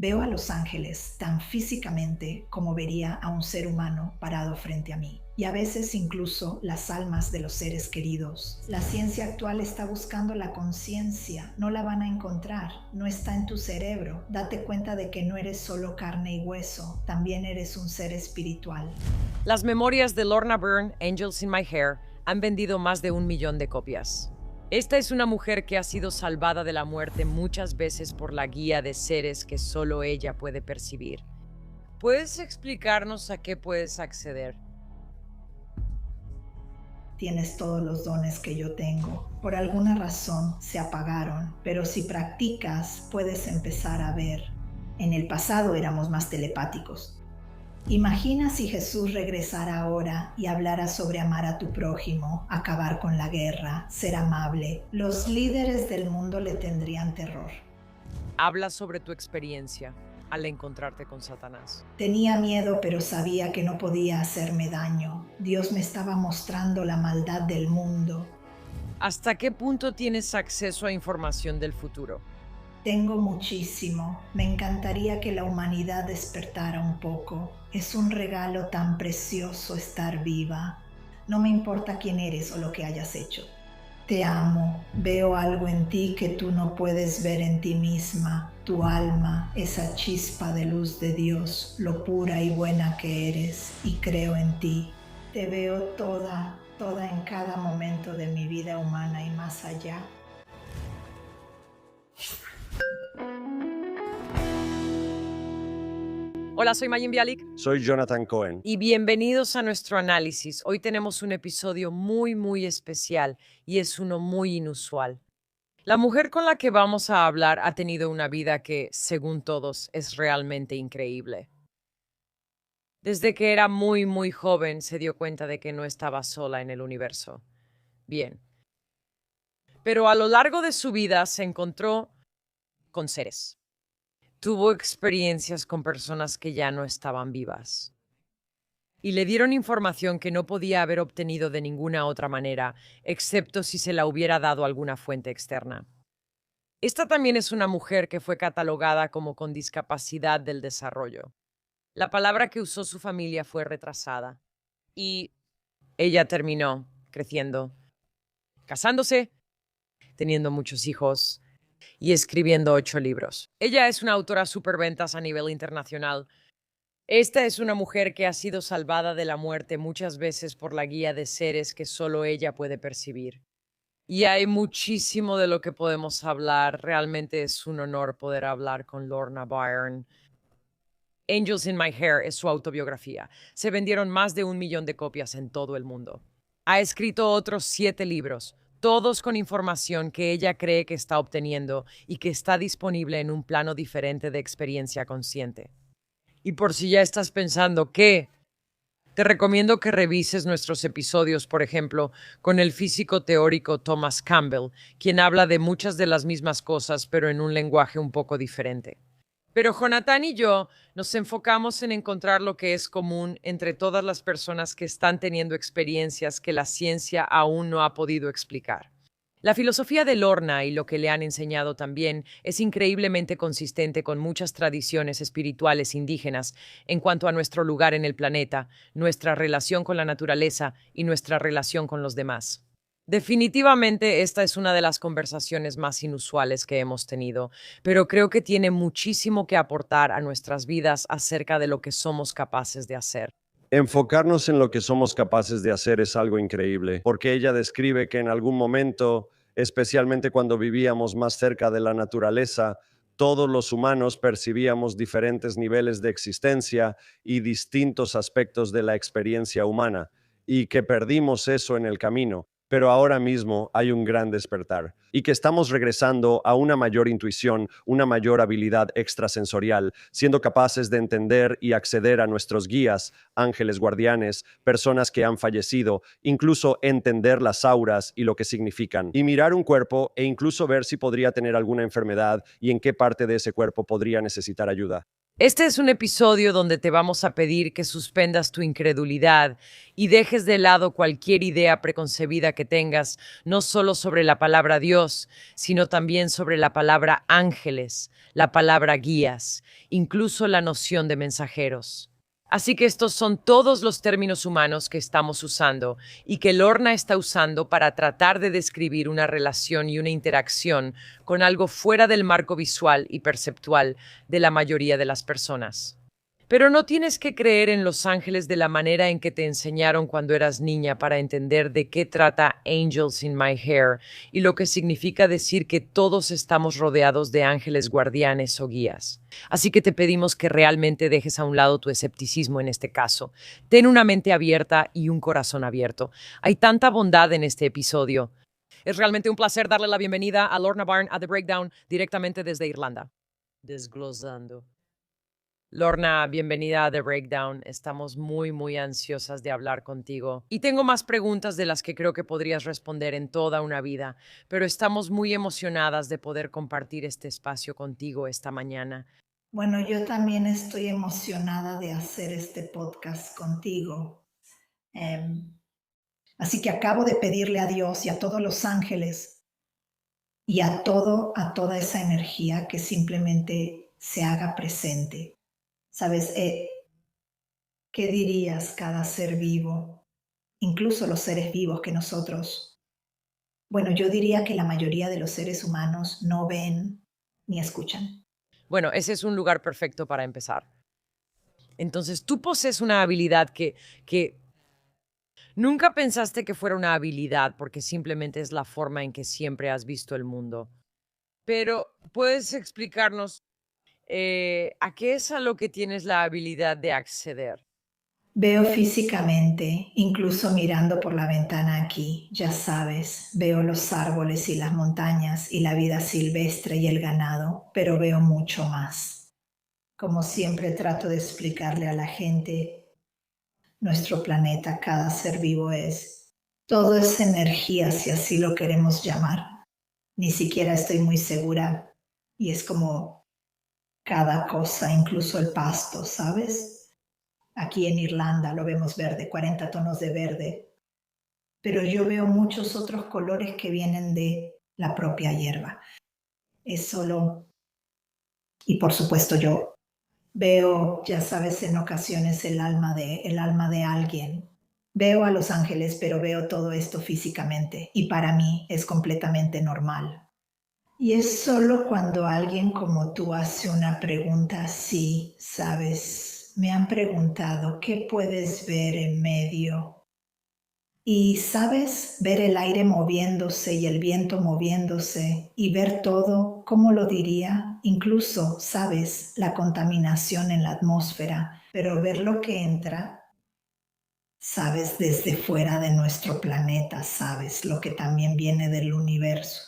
Veo a los ángeles tan físicamente como vería a un ser humano parado frente a mí. Y a veces incluso las almas de los seres queridos. La ciencia actual está buscando la conciencia. No la van a encontrar. No está en tu cerebro. Date cuenta de que no eres solo carne y hueso. También eres un ser espiritual. Las memorias de Lorna Byrne, Angels in My Hair, han vendido más de 1 millón de copias. Esta es una mujer que ha sido salvada de la muerte muchas veces por la guía de seres que solo ella puede percibir. ¿Puedes explicarnos a qué puedes acceder? Tienes todos los dones que yo tengo. Por alguna razón se apagaron, pero si practicas puedes empezar a ver. En el pasado éramos más telepáticos. Imagina si Jesús regresara ahora y hablara sobre amar a tu prójimo, acabar con la guerra, ser amable. Los líderes del mundo le tendrían terror. Habla sobre tu experiencia al encontrarte con Satanás. Tenía miedo, pero sabía que no podía hacerme daño. Dios me estaba mostrando la maldad del mundo. ¿Hasta qué punto tienes acceso a información del futuro? Tengo muchísimo. Me encantaría que la humanidad despertara un poco. Es un regalo tan precioso estar viva. No me importa quién eres o lo que hayas hecho. Te amo. Veo algo en ti que tú no puedes ver en ti misma. Tu alma, esa chispa de luz de Dios, lo pura y buena que eres, y creo en ti. Te veo toda en cada momento de mi vida humana y más allá. Hola, soy Mayim Bialik Soy Jonathan Cohen. y bienvenidos a nuestro análisis. Hoy tenemos un episodio muy especial y es uno muy inusual. La mujer con la que vamos a hablar ha tenido una vida que, según todos, es realmente increíble. Desde que era muy joven se dio cuenta de que no estaba sola en el universo. Bien. Pero a lo largo de su vida se encontró con seres. Tuvo experiencias con personas que ya no estaban vivas. Y le dieron información que no podía haber obtenido de ninguna otra manera, excepto si se la hubiera dado alguna fuente externa. Esta también es una mujer que fue catalogada como con discapacidad del desarrollo. La palabra que usó su familia fue retrasada. Y ella terminó creciendo, casándose, teniendo muchos hijos y escribiendo 8 libros. Ella es una autora superventas a nivel internacional. Esta es una mujer que ha sido salvada de la muerte muchas veces por la guía de seres que solo ella puede percibir. Y hay muchísimo de lo que podemos hablar. Realmente es un honor poder hablar con Lorna Byrne. Angels in My Hair es su autobiografía. Se vendieron más de 1 millón de copias en todo el mundo. Ha escrito otros 7 libros, todos con información que ella cree que está obteniendo y que está disponible en un plano diferente de experiencia consciente. Y por si ya estás pensando que te recomiendo que revises nuestros episodios, por ejemplo, con el físico teórico Thomas Campbell, quien habla de muchas de las mismas cosas, pero en un lenguaje un poco diferente. Pero Jonathan y yo nos enfocamos en encontrar lo que es común entre todas las personas que están teniendo experiencias que la ciencia aún no ha podido explicar. La filosofía de Lorna y lo que le han enseñado también es increíblemente consistente con muchas tradiciones espirituales indígenas en cuanto a nuestro lugar en el planeta, nuestra relación con la naturaleza y nuestra relación con los demás. Definitivamente esta es una de las conversaciones más inusuales que hemos tenido, pero creo que tiene muchísimo que aportar a nuestras vidas acerca de lo que somos capaces de hacer. Enfocarnos en lo que somos capaces de hacer es algo increíble, porque ella describe que en algún momento, especialmente cuando vivíamos más cerca de la naturaleza, todos los humanos percibíamos diferentes niveles de existencia y distintos aspectos de la experiencia humana, y que perdimos eso en el camino. Pero ahora mismo hay un gran despertar y que estamos regresando a una mayor intuición, una mayor habilidad extrasensorial, siendo capaces de entender y acceder a nuestros guías, ángeles guardianes, personas que han fallecido, incluso entender las auras y lo que significan, y mirar un cuerpo e incluso ver si podría tener alguna enfermedad y en qué parte de ese cuerpo podría necesitar ayuda. Este es un episodio donde te vamos a pedir que suspendas tu incredulidad y dejes de lado cualquier idea preconcebida que tengas, no solo sobre la palabra Dios, sino también sobre la palabra ángeles, la palabra guías, incluso la noción de mensajeros. Así que estos son todos los términos humanos que estamos usando y que Lorna está usando para tratar de describir una relación y una interacción con algo fuera del marco visual y perceptual de la mayoría de las personas. Pero no tienes que creer en los ángeles de la manera en que te enseñaron cuando eras niña para entender de qué trata Angels in My Hair y lo que significa decir que todos estamos rodeados de ángeles guardianes o guías. Así que te pedimos que realmente dejes a un lado tu escepticismo en este caso. Ten una mente abierta y un corazón abierto. Hay tanta bondad en este episodio. Es realmente un placer darle la bienvenida a Lorna Byrne a The Breakdown directamente desde Irlanda. Desglosando. Lorna, bienvenida a The Breakdown. Estamos muy ansiosas de hablar contigo. Y tengo más preguntas de las que creo que podrías responder en toda una vida, pero estamos muy emocionadas de poder compartir este espacio contigo esta mañana. Bueno, yo también estoy emocionada de hacer este podcast contigo. Así que acabo de pedirle a Dios y a todos los ángeles y a toda esa energía que simplemente se haga presente. ¿Sabes? ¿Qué dirías cada ser vivo? Incluso los seres vivos que nosotros. Bueno, yo diría que la mayoría de los seres humanos no ven ni escuchan. Bueno, ese es un lugar perfecto para empezar. Entonces, tú posees una habilidad que nunca pensaste que fuera una habilidad porque simplemente es la forma en que siempre has visto el mundo. Pero, ¿puedes explicarnos a qué es a lo que tienes la habilidad de acceder? Veo físicamente, incluso mirando por la ventana aquí, ya sabes, veo los árboles y las montañas y la vida silvestre y el ganado, pero veo mucho más. Como siempre trato de explicarle a la gente, nuestro planeta, cada ser vivo todo es energía, si así lo queremos llamar. Ni siquiera estoy muy segura y es como cada cosa, incluso el pasto, ¿sabes? Aquí en Irlanda lo vemos verde, 40 tonos de verde, pero yo veo muchos otros colores que vienen de la propia hierba. Es solo, y por supuesto yo veo, ya sabes, en ocasiones el alma de alguien. Veo a los ángeles, pero veo todo esto físicamente y para mí es completamente normal. Y es solo cuando alguien como tú hace una pregunta así, sabes, me han preguntado, ¿qué puedes ver en medio? Y sabes, ver el aire moviéndose y el viento moviéndose y ver todo, ¿cómo lo diría? Incluso, sabes, la contaminación en la atmósfera, pero ver lo que entra, sabes, desde fuera de nuestro planeta, sabes, lo que también viene del universo.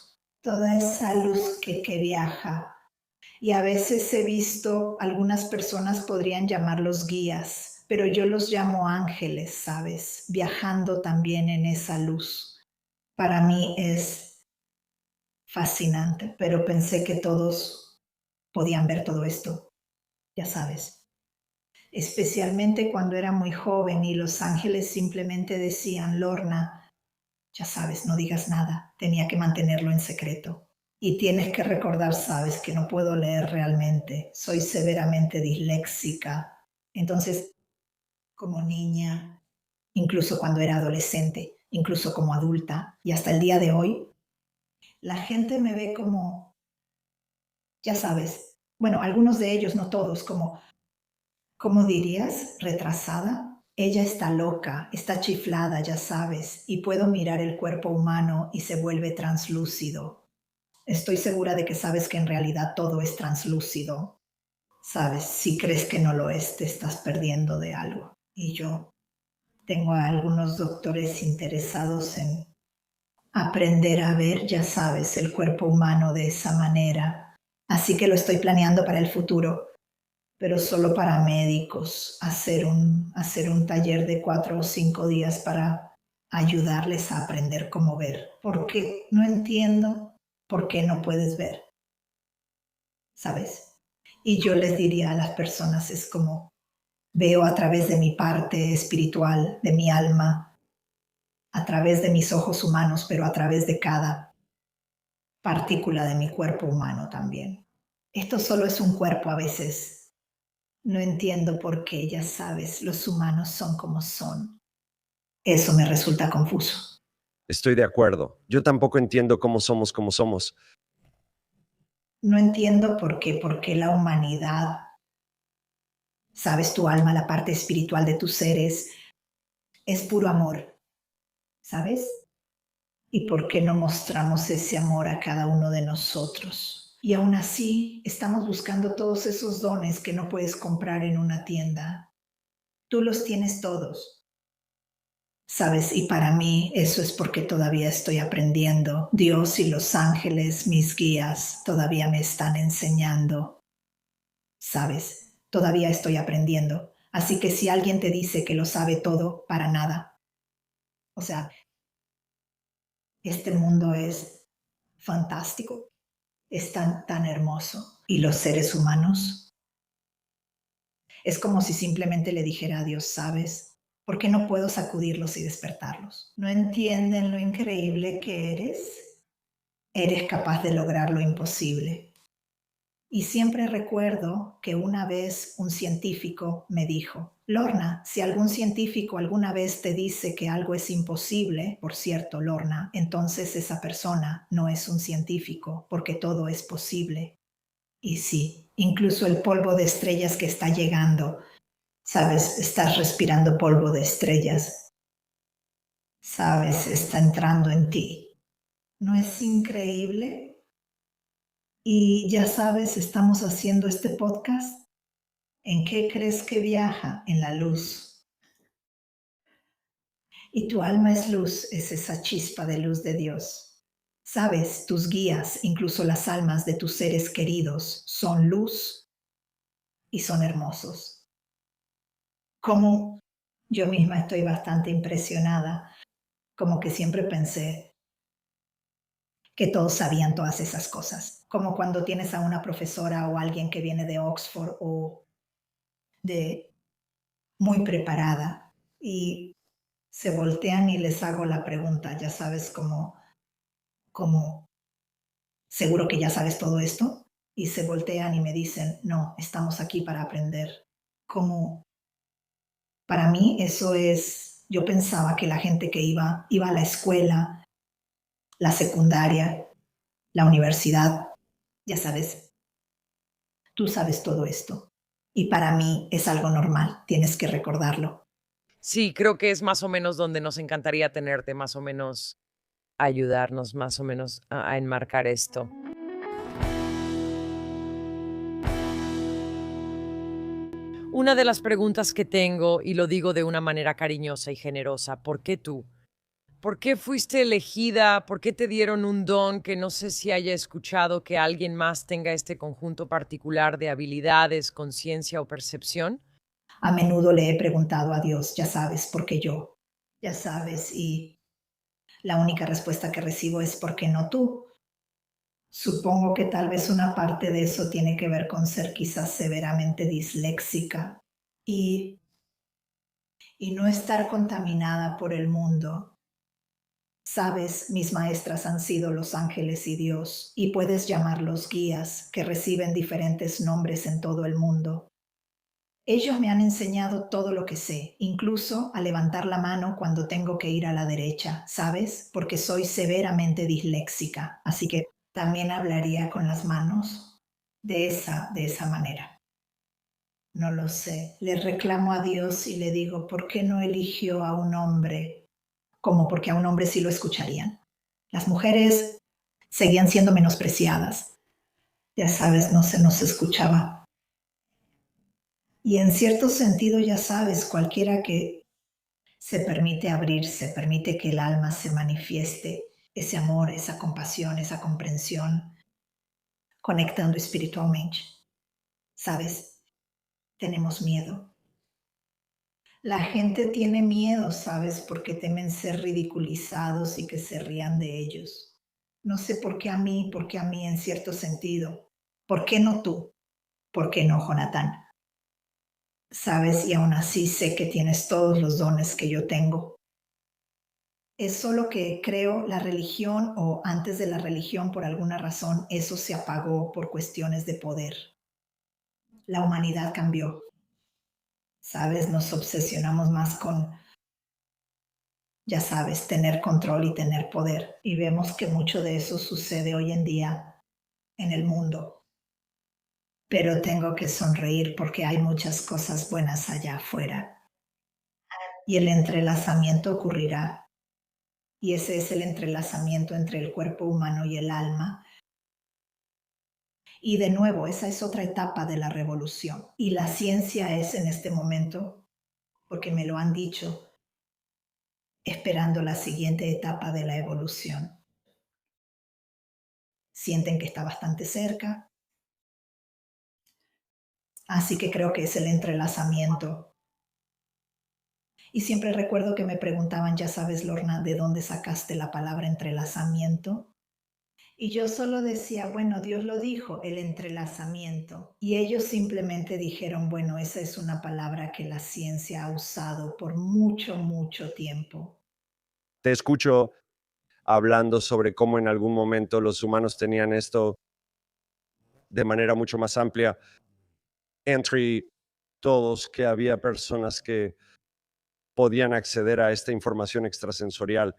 Toda esa luz que viaja. Y a veces he visto, algunas personas podrían llamarlos guías, pero yo los llamo ángeles, ¿sabes? Viajando también en esa luz. Para mí es fascinante, pero pensé que todos podían ver todo esto, ya sabes. Especialmente cuando era muy joven y los ángeles simplemente decían, Lorna, ya sabes, no digas nada, tenía que mantenerlo en secreto. Y tienes que recordar, sabes, que no puedo leer realmente, soy severamente disléxica. Entonces, como niña, incluso cuando era adolescente, incluso como adulta y hasta el día de hoy, la gente me ve como, ya sabes, bueno, algunos de ellos, no todos, como, ¿cómo dirías? Retrasada. Ella está loca, está chiflada, ya sabes, y puedo mirar el cuerpo humano y se vuelve translúcido. Estoy segura de que sabes que en realidad todo es translúcido. Sabes, si crees que no lo es, te estás perdiendo de algo. Y yo tengo a algunos doctores interesados en aprender a ver, ya sabes, el cuerpo humano de esa manera. Así que lo estoy planeando para el futuro, pero solo para médicos, hacer un taller de 4 o 5 días para ayudarles a aprender cómo ver. Porque no entiendo por qué no puedes ver, ¿sabes? Y yo les diría a las personas, es como veo a través de mi parte espiritual, de mi alma, a través de mis ojos humanos, pero a través de cada partícula de mi cuerpo humano también. Esto solo es un cuerpo a veces. No entiendo por qué, ya sabes, los humanos son como son. Eso me resulta confuso. Estoy de acuerdo. Yo tampoco entiendo cómo somos como somos. No entiendo por qué la humanidad, sabes, tu alma, la parte espiritual de tus seres, es puro amor, ¿sabes? ¿Y por qué no mostramos ese amor a cada uno de nosotros? Y aún así estamos buscando todos esos dones que no puedes comprar en una tienda. Tú los tienes todos, ¿sabes? Y para mí eso es porque todavía estoy aprendiendo. Dios y los ángeles, mis guías, todavía me están enseñando, ¿sabes? Todavía estoy aprendiendo. Así que si alguien te dice que lo sabe todo, para nada. O sea, este mundo es fantástico, es tan hermoso. Y los seres humanos, es como si simplemente le dijera a Dios, ¿sabes? ¿Por qué no puedo sacudirlos y despertarlos? ¿No entienden lo increíble que eres? Eres capaz de lograr lo imposible. Y siempre recuerdo que una vez un científico me dijo, Lorna, si algún científico alguna vez te dice que algo es imposible, por cierto, Lorna, entonces esa persona no es un científico, porque todo es posible. Y sí, incluso el polvo de estrellas que está llegando, sabes, estás respirando polvo de estrellas, sabes, está entrando en ti. ¿No es increíble? Y ya sabes, estamos haciendo este podcast. ¿En qué crees que viaja? En la luz. Y tu alma es luz, es esa chispa de luz de Dios. Sabes, tus guías, incluso las almas de tus seres queridos, son luz y son hermosos. Como yo misma estoy bastante impresionada, como que siempre pensé que todos sabían todas esas cosas, como cuando tienes a una profesora o alguien que viene de Oxford o de muy preparada y se voltean y les hago la pregunta, ya sabes, como, seguro que ya sabes todo esto, y se voltean y me dicen, no, estamos aquí para aprender. Como para mí eso es, yo pensaba que la gente que iba a la escuela, la secundaria, la universidad, ya sabes, tú sabes todo esto. Y para mí es algo normal, tienes que recordarlo. Sí, creo que es más o menos donde nos encantaría tenerte, más o menos ayudarnos, más o menos a enmarcar esto. Una de las preguntas que tengo, y lo digo de una manera cariñosa y generosa, ¿por qué tú? ¿Por qué fuiste elegida? ¿Por qué te dieron un don que no sé si haya escuchado que alguien más tenga este conjunto particular de habilidades, conciencia o percepción? A menudo le he preguntado a Dios, ya sabes, ¿por qué yo? Ya sabes, y la única respuesta que recibo es ¿por qué no tú? Supongo que tal vez una parte de eso tiene que ver con ser quizás severamente disléxica y, y no estar contaminada por el mundo. Sabes, mis maestras han sido los ángeles y Dios, y puedes llamarlos guías, que reciben diferentes nombres en todo el mundo. Ellos me han enseñado todo lo que sé, incluso a levantar la mano cuando tengo que ir a la derecha, ¿sabes? Porque soy severamente disléxica, así que también hablaría con las manos de esa manera. No lo sé. Le reclamo a Dios y le digo, ¿por qué no eligió a un hombre? Como porque a un hombre sí lo escucharían. Las mujeres seguían siendo menospreciadas. Ya sabes, no se nos escuchaba. Y en cierto sentido, ya sabes, cualquiera que se permite abrirse, permite que el alma se manifieste, ese amor, esa compasión, esa comprensión, conectando espiritualmente. ¿Sabes? Tenemos miedo. La gente tiene miedo, ¿sabes? Porque temen ser ridiculizados y que se rían de ellos. No sé por qué a mí en cierto sentido. ¿Por qué no tú? ¿Por qué no, Jonathan? Sabes, y aún así sé que tienes todos los dones que yo tengo. Es solo que creo la religión o antes de la religión, por alguna razón, eso se apagó por cuestiones de poder. La humanidad cambió. Sabes, nos obsesionamos más con, ya sabes, tener control y tener poder. Y vemos que mucho de eso sucede hoy en día en el mundo. Pero tengo que sonreír porque hay muchas cosas buenas allá afuera. Y el entrelazamiento ocurrirá. Y ese es el entrelazamiento entre el cuerpo humano y el alma. Y de nuevo, esa es otra etapa de la revolución. Y la ciencia es en este momento, porque me lo han dicho, esperando la siguiente etapa de la evolución. Sienten que está bastante cerca, así que creo que es el entrelazamiento. Y siempre recuerdo que me preguntaban, ya sabes, Lorna, ¿de dónde sacaste la palabra entrelazamiento? Y yo solo decía, bueno, Dios lo dijo, el entrelazamiento. Y ellos simplemente dijeron, bueno, esa es una palabra que la ciencia ha usado por mucho, mucho tiempo. Te escucho hablando sobre cómo en algún momento los humanos tenían esto de manera mucho más amplia entre todos, que había personas que podían acceder a esta información extrasensorial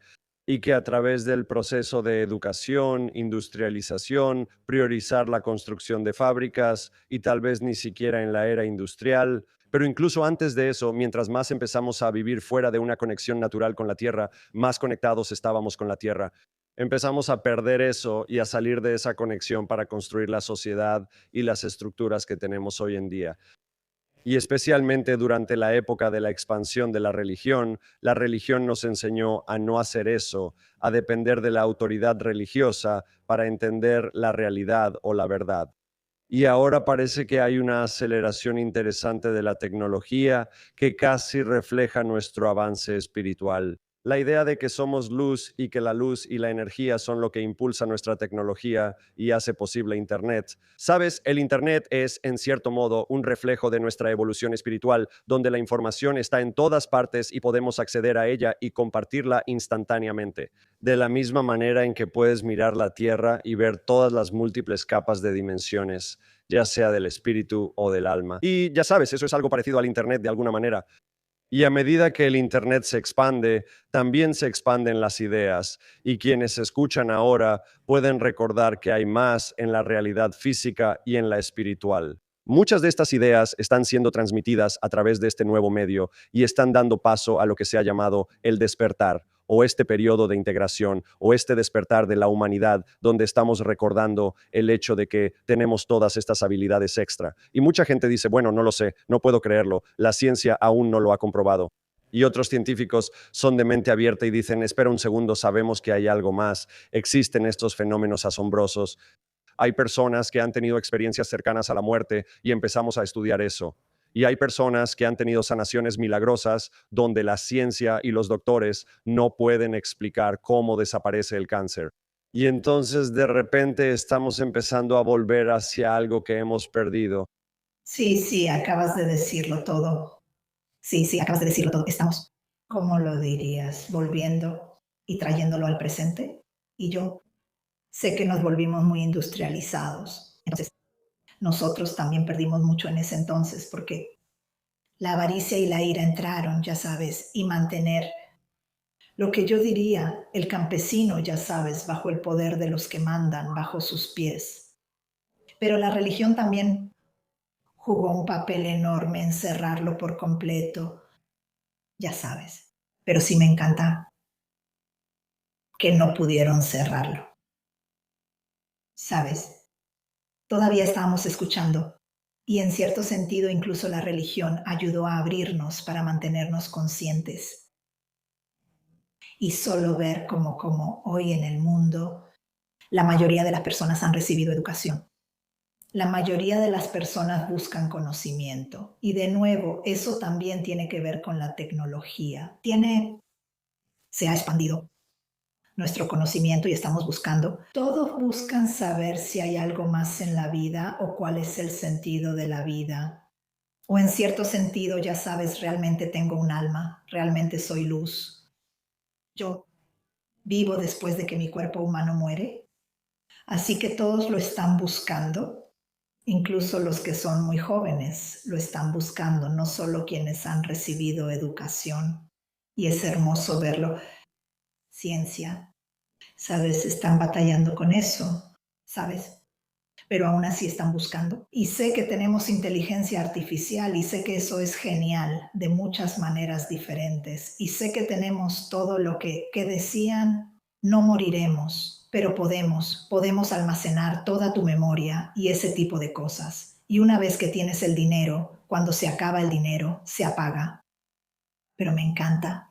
y que a través del proceso de educación, industrialización, priorizar la construcción de fábricas y tal vez ni siquiera en la era industrial, pero incluso antes de eso, mientras más empezamos a vivir fuera de una conexión natural con la Tierra, más conectados estábamos con la Tierra. Empezamos a perder eso y a salir de esa conexión para construir la sociedad y las estructuras que tenemos hoy en día. Y especialmente durante la época de la expansión de la religión nos enseñó a no hacer eso, a depender de la autoridad religiosa para entender la realidad o la verdad. Y ahora parece que hay una aceleración interesante de la tecnología que casi refleja nuestro avance espiritual. La idea de que somos luz y que la luz y la energía son lo que impulsa nuestra tecnología y hace posible Internet. Sabes, el Internet es, en cierto modo, un reflejo de nuestra evolución espiritual, donde la información está en todas partes y podemos acceder a ella y compartirla instantáneamente. De la misma manera en que puedes mirar la Tierra y ver todas las múltiples capas de dimensiones, ya sea del espíritu o del alma. Y ya sabes, eso es algo parecido al Internet de alguna manera. Y a medida que el Internet se expande, también se expanden las ideas, y quienes escuchan ahora pueden recordar que hay más en la realidad física y en la espiritual. Muchas de estas ideas están siendo transmitidas a través de este nuevo medio y están dando paso a lo que se ha llamado el despertar, o este periodo de integración, o este despertar de la humanidad, donde estamos recordando el hecho de que tenemos todas estas habilidades extra. Y mucha gente dice, bueno, no lo sé, no puedo creerlo, la ciencia aún no lo ha comprobado. Y otros científicos son de mente abierta y dicen, espera un segundo, sabemos que hay algo más, existen estos fenómenos asombrosos. Hay personas que han tenido experiencias cercanas a la muerte y empezamos a estudiar eso. Y hay personas que han tenido sanaciones milagrosas donde la ciencia y los doctores no pueden explicar cómo desaparece el cáncer. Y entonces de repente estamos empezando a volver hacia algo que hemos perdido. Sí, sí, acabas de decirlo todo. Sí, sí, acabas de decirlo todo. Estamos, ¿cómo lo dirías? Volviendo y trayéndolo al presente. Y yo sé que nos volvimos muy industrializados. Entonces, nosotros también perdimos mucho en ese entonces porque la avaricia y la ira entraron, ya sabes, y mantener lo que yo diría, el campesino, ya sabes, bajo el poder de los que mandan, bajo sus pies. Pero la religión también jugó un papel enorme en cerrarlo por completo, ya sabes. Pero sí me encanta que no pudieron cerrarlo, ¿sabes? Todavía estábamos escuchando y en cierto sentido incluso la religión ayudó a abrirnos para mantenernos conscientes y solo ver cómo hoy en el mundo la mayoría de las personas han recibido educación. La mayoría de las personas buscan conocimiento y de nuevo eso también tiene que ver con la tecnología. Se ha expandido nuestro conocimiento y estamos buscando. Todos buscan saber si hay algo más en la vida o cuál es el sentido de la vida. O en cierto sentido, ya sabes, realmente tengo un alma, realmente soy luz. Yo vivo después de que mi cuerpo humano muere. Así que todos lo están buscando, incluso los que son muy jóvenes lo están buscando, no solo quienes han recibido educación. Y es hermoso verlo. Ciencia, ¿sabes? Están batallando con eso, ¿sabes? Pero aún así están buscando. Y sé que tenemos inteligencia artificial y sé que eso es genial de muchas maneras diferentes. Y sé que tenemos todo lo que decían, no moriremos, pero podemos almacenar toda tu memoria y ese tipo de cosas. Y una vez que tienes el dinero, cuando se acaba el dinero, se apaga. Pero me encanta.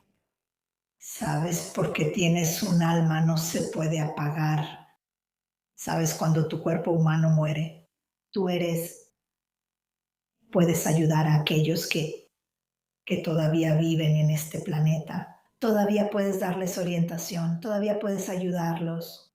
¿Sabes? Porque tienes un alma, no se puede apagar. ¿Sabes? Cuando tu cuerpo humano muere, tú puedes ayudar a aquellos que todavía viven en este planeta. Todavía puedes darles orientación, todavía puedes ayudarlos.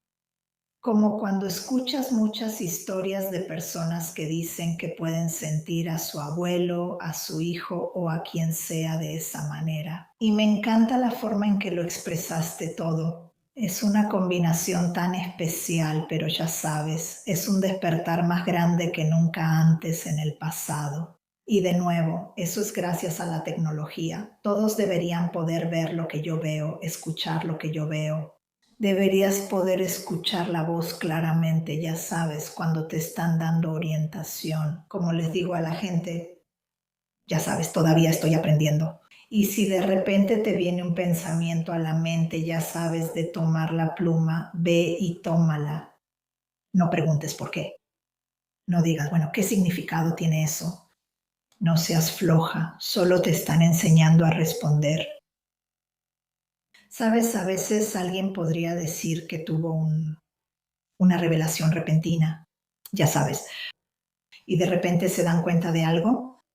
Como cuando escuchas muchas historias de personas que dicen que pueden sentir a su abuelo, a su hijo o a quien sea de esa manera. Y me encanta la forma en que lo expresaste todo. Es una combinación tan especial, pero ya sabes, es un despertar más grande que nunca antes en el pasado. Y de nuevo, eso es gracias a la tecnología. Todos deberían poder ver lo que yo veo, escuchar lo que yo veo. Deberías poder escuchar la voz claramente, ya sabes, cuando te están dando orientación. Como les digo a la gente, ya sabes, todavía estoy aprendiendo. Y si de repente te viene un pensamiento a la mente, ya sabes de tomar la pluma, ve y tómala. No preguntes por qué. No digas, bueno, ¿qué significado tiene eso? No seas floja, solo te están enseñando a responder. Sabes, a veces alguien podría decir que tuvo una revelación repentina, ya sabes, y de repente se dan cuenta de algo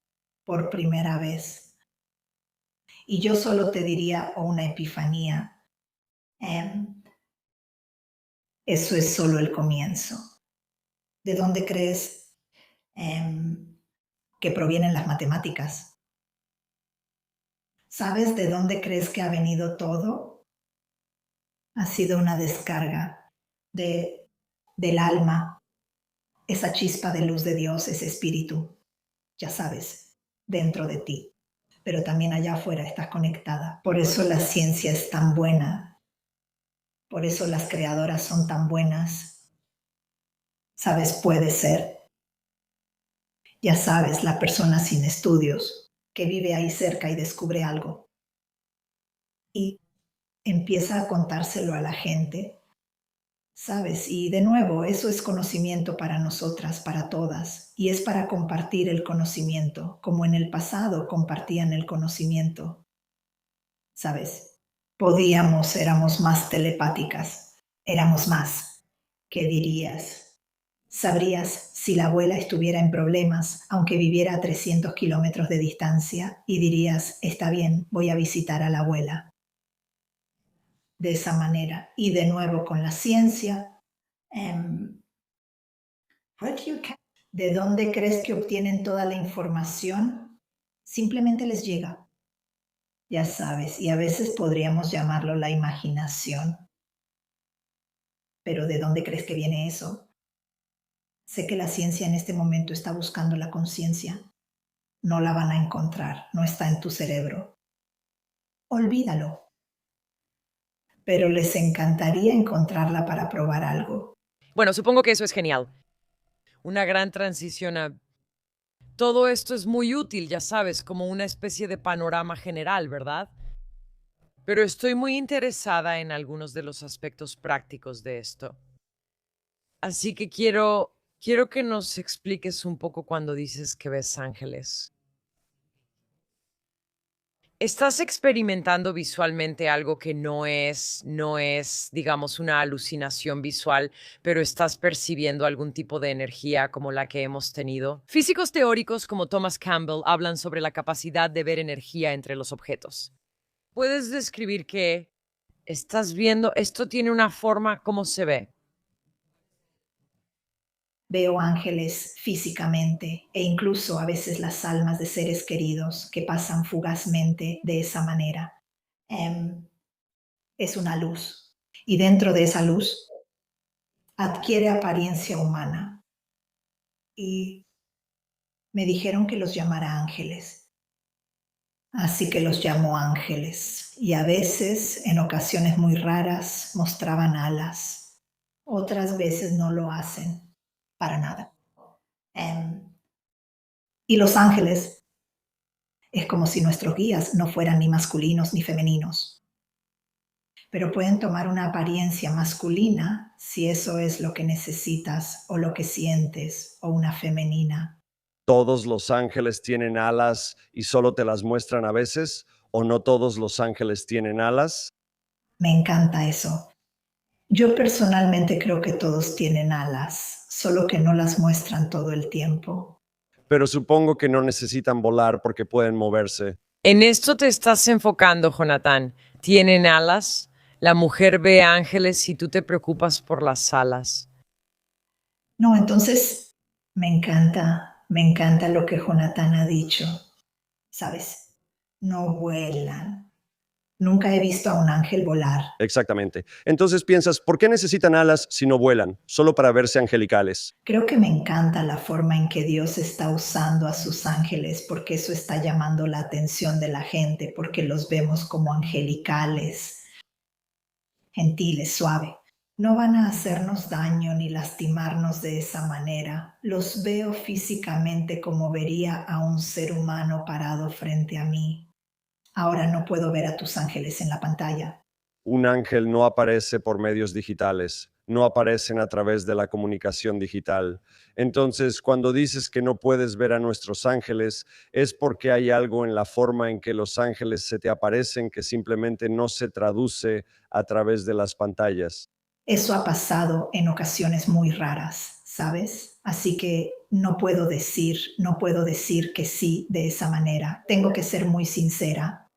por primera vez. Y yo solo te diría, o una epifanía, eso es solo el comienzo. ¿De dónde crees que provienen las matemáticas? ¿Sabes de dónde crees que ha venido todo? Ha sido una descarga del alma, esa chispa de luz de Dios, ese espíritu, ya sabes, dentro de ti. Pero también allá afuera estás conectada. Por eso la ciencia es tan buena. Por eso las creadoras son tan buenas. Sabes, puede ser. Ya sabes, la persona sin estudios que vive ahí cerca y descubre algo. Y empieza a contárselo a la gente. ¿Sabes? Y de nuevo, eso es conocimiento para nosotras, para todas, y es para compartir el conocimiento, como en el pasado compartían el conocimiento. ¿Sabes? Éramos más telepáticas, éramos más. ¿Qué dirías? Sabrías si la abuela estuviera en problemas, aunque viviera a 300 kilómetros de distancia, y dirías, está bien, voy a visitar a la abuela. De esa manera. Y de nuevo con la ciencia, ¿de dónde crees que obtienen toda la información? Simplemente les llega. Ya sabes, y a veces podríamos llamarlo la imaginación. Pero ¿de dónde crees que viene eso? Sé que la ciencia en este momento está buscando la conciencia. No la van a encontrar, no está en tu cerebro. Olvídalo. Pero les encantaría encontrarla para probar algo. Bueno, supongo que eso es genial. Una gran transición a... Todo esto es muy útil, ya sabes, como una especie de panorama general, ¿verdad? Pero estoy muy interesada en algunos de los aspectos prácticos de esto. Así que quiero que nos expliques un poco cuando dices que ves ángeles. ¿Estás experimentando visualmente algo que no es, digamos, una alucinación visual, pero estás percibiendo algún tipo de energía como la que hemos tenido? Físicos teóricos como Thomas Campbell hablan sobre la capacidad de ver energía entre los objetos. ¿Puedes describir qué Estás viendo, esto tiene una forma, ¿cómo se ve? Veo ángeles físicamente e incluso a veces las almas de seres queridos que pasan fugazmente de esa manera. Em, es una luz y dentro de esa luz adquiere apariencia humana y me dijeron que los llamara ángeles. Así que los llamo ángeles y a veces, en ocasiones muy raras, mostraban alas. Otras veces no lo hacen para nada. Em, y los ángeles es como si nuestros guías no fueran ni masculinos ni femeninos, pero pueden tomar una apariencia masculina si eso es lo que necesitas o lo que sientes, o una femenina. ¿Todos los ángeles tienen alas y solo te las muestran a veces? ¿O no todos los ángeles tienen alas? Me encanta eso. Yo personalmente creo que todos tienen alas, solo que no las muestran todo el tiempo. Pero supongo que no necesitan volar porque pueden moverse. En esto te estás enfocando, Jonathan. ¿Tienen alas? La mujer ve ángeles y tú te preocupas por las alas. No, entonces me encanta lo que Jonathan ha dicho. ¿Sabes? No vuelan. Nunca he visto a un ángel volar. Exactamente. Entonces piensas, ¿por qué necesitan alas si no vuelan? Solo para verse angelicales. Creo que me encanta la forma en que Dios está usando a sus ángeles, porque eso está llamando la atención de la gente, porque los vemos como angelicales, gentiles, suave. No van a hacernos daño ni lastimarnos de esa manera. Los veo físicamente como vería a un ser humano parado frente a mí. Ahora no puedo ver a tus ángeles en la pantalla. Un ángel no aparece por medios digitales, no aparecen a través de la comunicación digital. Entonces, cuando dices que no puedes ver a nuestros ángeles, es porque hay algo en la forma en que los ángeles se te aparecen que simplemente no se traduce a través de las pantallas. Eso ha pasado en ocasiones muy raras, ¿sabes? Así que no puedo decir que sí de esa manera. Tengo que ser muy sincera.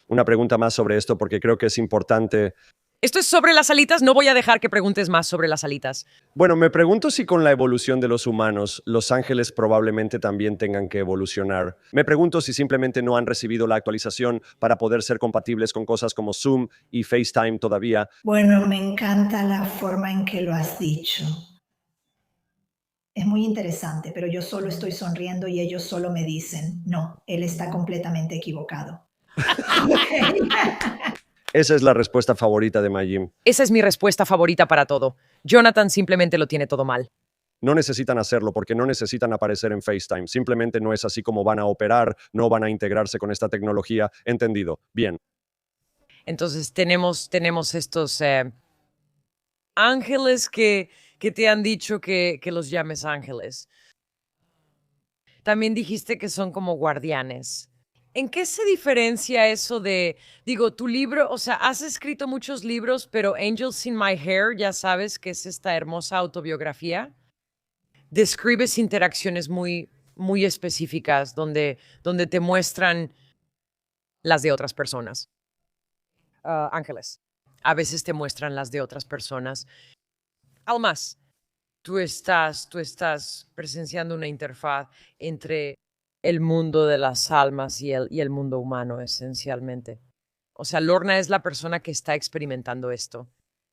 Una pregunta más sobre esto porque creo que es importante. Esto es sobre las alitas, no voy a dejar que preguntes más sobre las alitas. Bueno, me pregunto si con la evolución de los humanos, los ángeles probablemente también tengan que evolucionar. Me pregunto si simplemente no han recibido la actualización para poder ser compatibles con cosas como Zoom y FaceTime todavía. Bueno, me encanta la forma en que lo has dicho. Es muy interesante, pero yo solo estoy sonriendo y ellos solo me dicen, no, él está completamente equivocado. Esa es la respuesta favorita de Majim. Esa es mi respuesta favorita para todo. Jonathan simplemente lo tiene todo mal. No necesitan hacerlo porque no necesitan aparecer en FaceTime. Simplemente no es así como van a operar, no van a integrarse con esta tecnología. Entendido. Bien. Entonces tenemos estos ángeles que te han dicho que los llames ángeles. También dijiste que son como guardianes. ¿En qué se diferencia eso de, digo, tu libro, o sea, has escrito muchos libros, pero Angels in My Hair, ya sabes que es esta hermosa autobiografía? Describes interacciones muy específicas donde te muestran las de otras personas. Ángeles. A veces te muestran las de otras personas. Almas, tú estás presenciando una interfaz entre el mundo de las almas y el mundo humano, esencialmente. O sea, Lorna es la persona que está experimentando esto.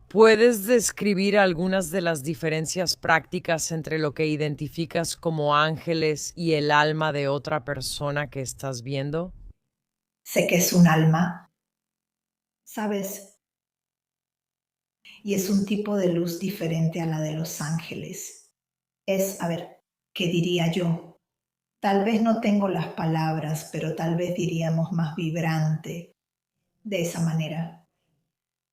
¿Puedes describir algunas de las diferencias prácticas entre lo que identificas como ángeles y el alma de otra persona que estás viendo? Sé que es un alma, ¿sabes? Y es un tipo de luz diferente a la de los ángeles. Es, a ver, ¿qué diría yo? Tal vez no tengo las palabras, pero tal vez diríamos más vibrante, de esa manera.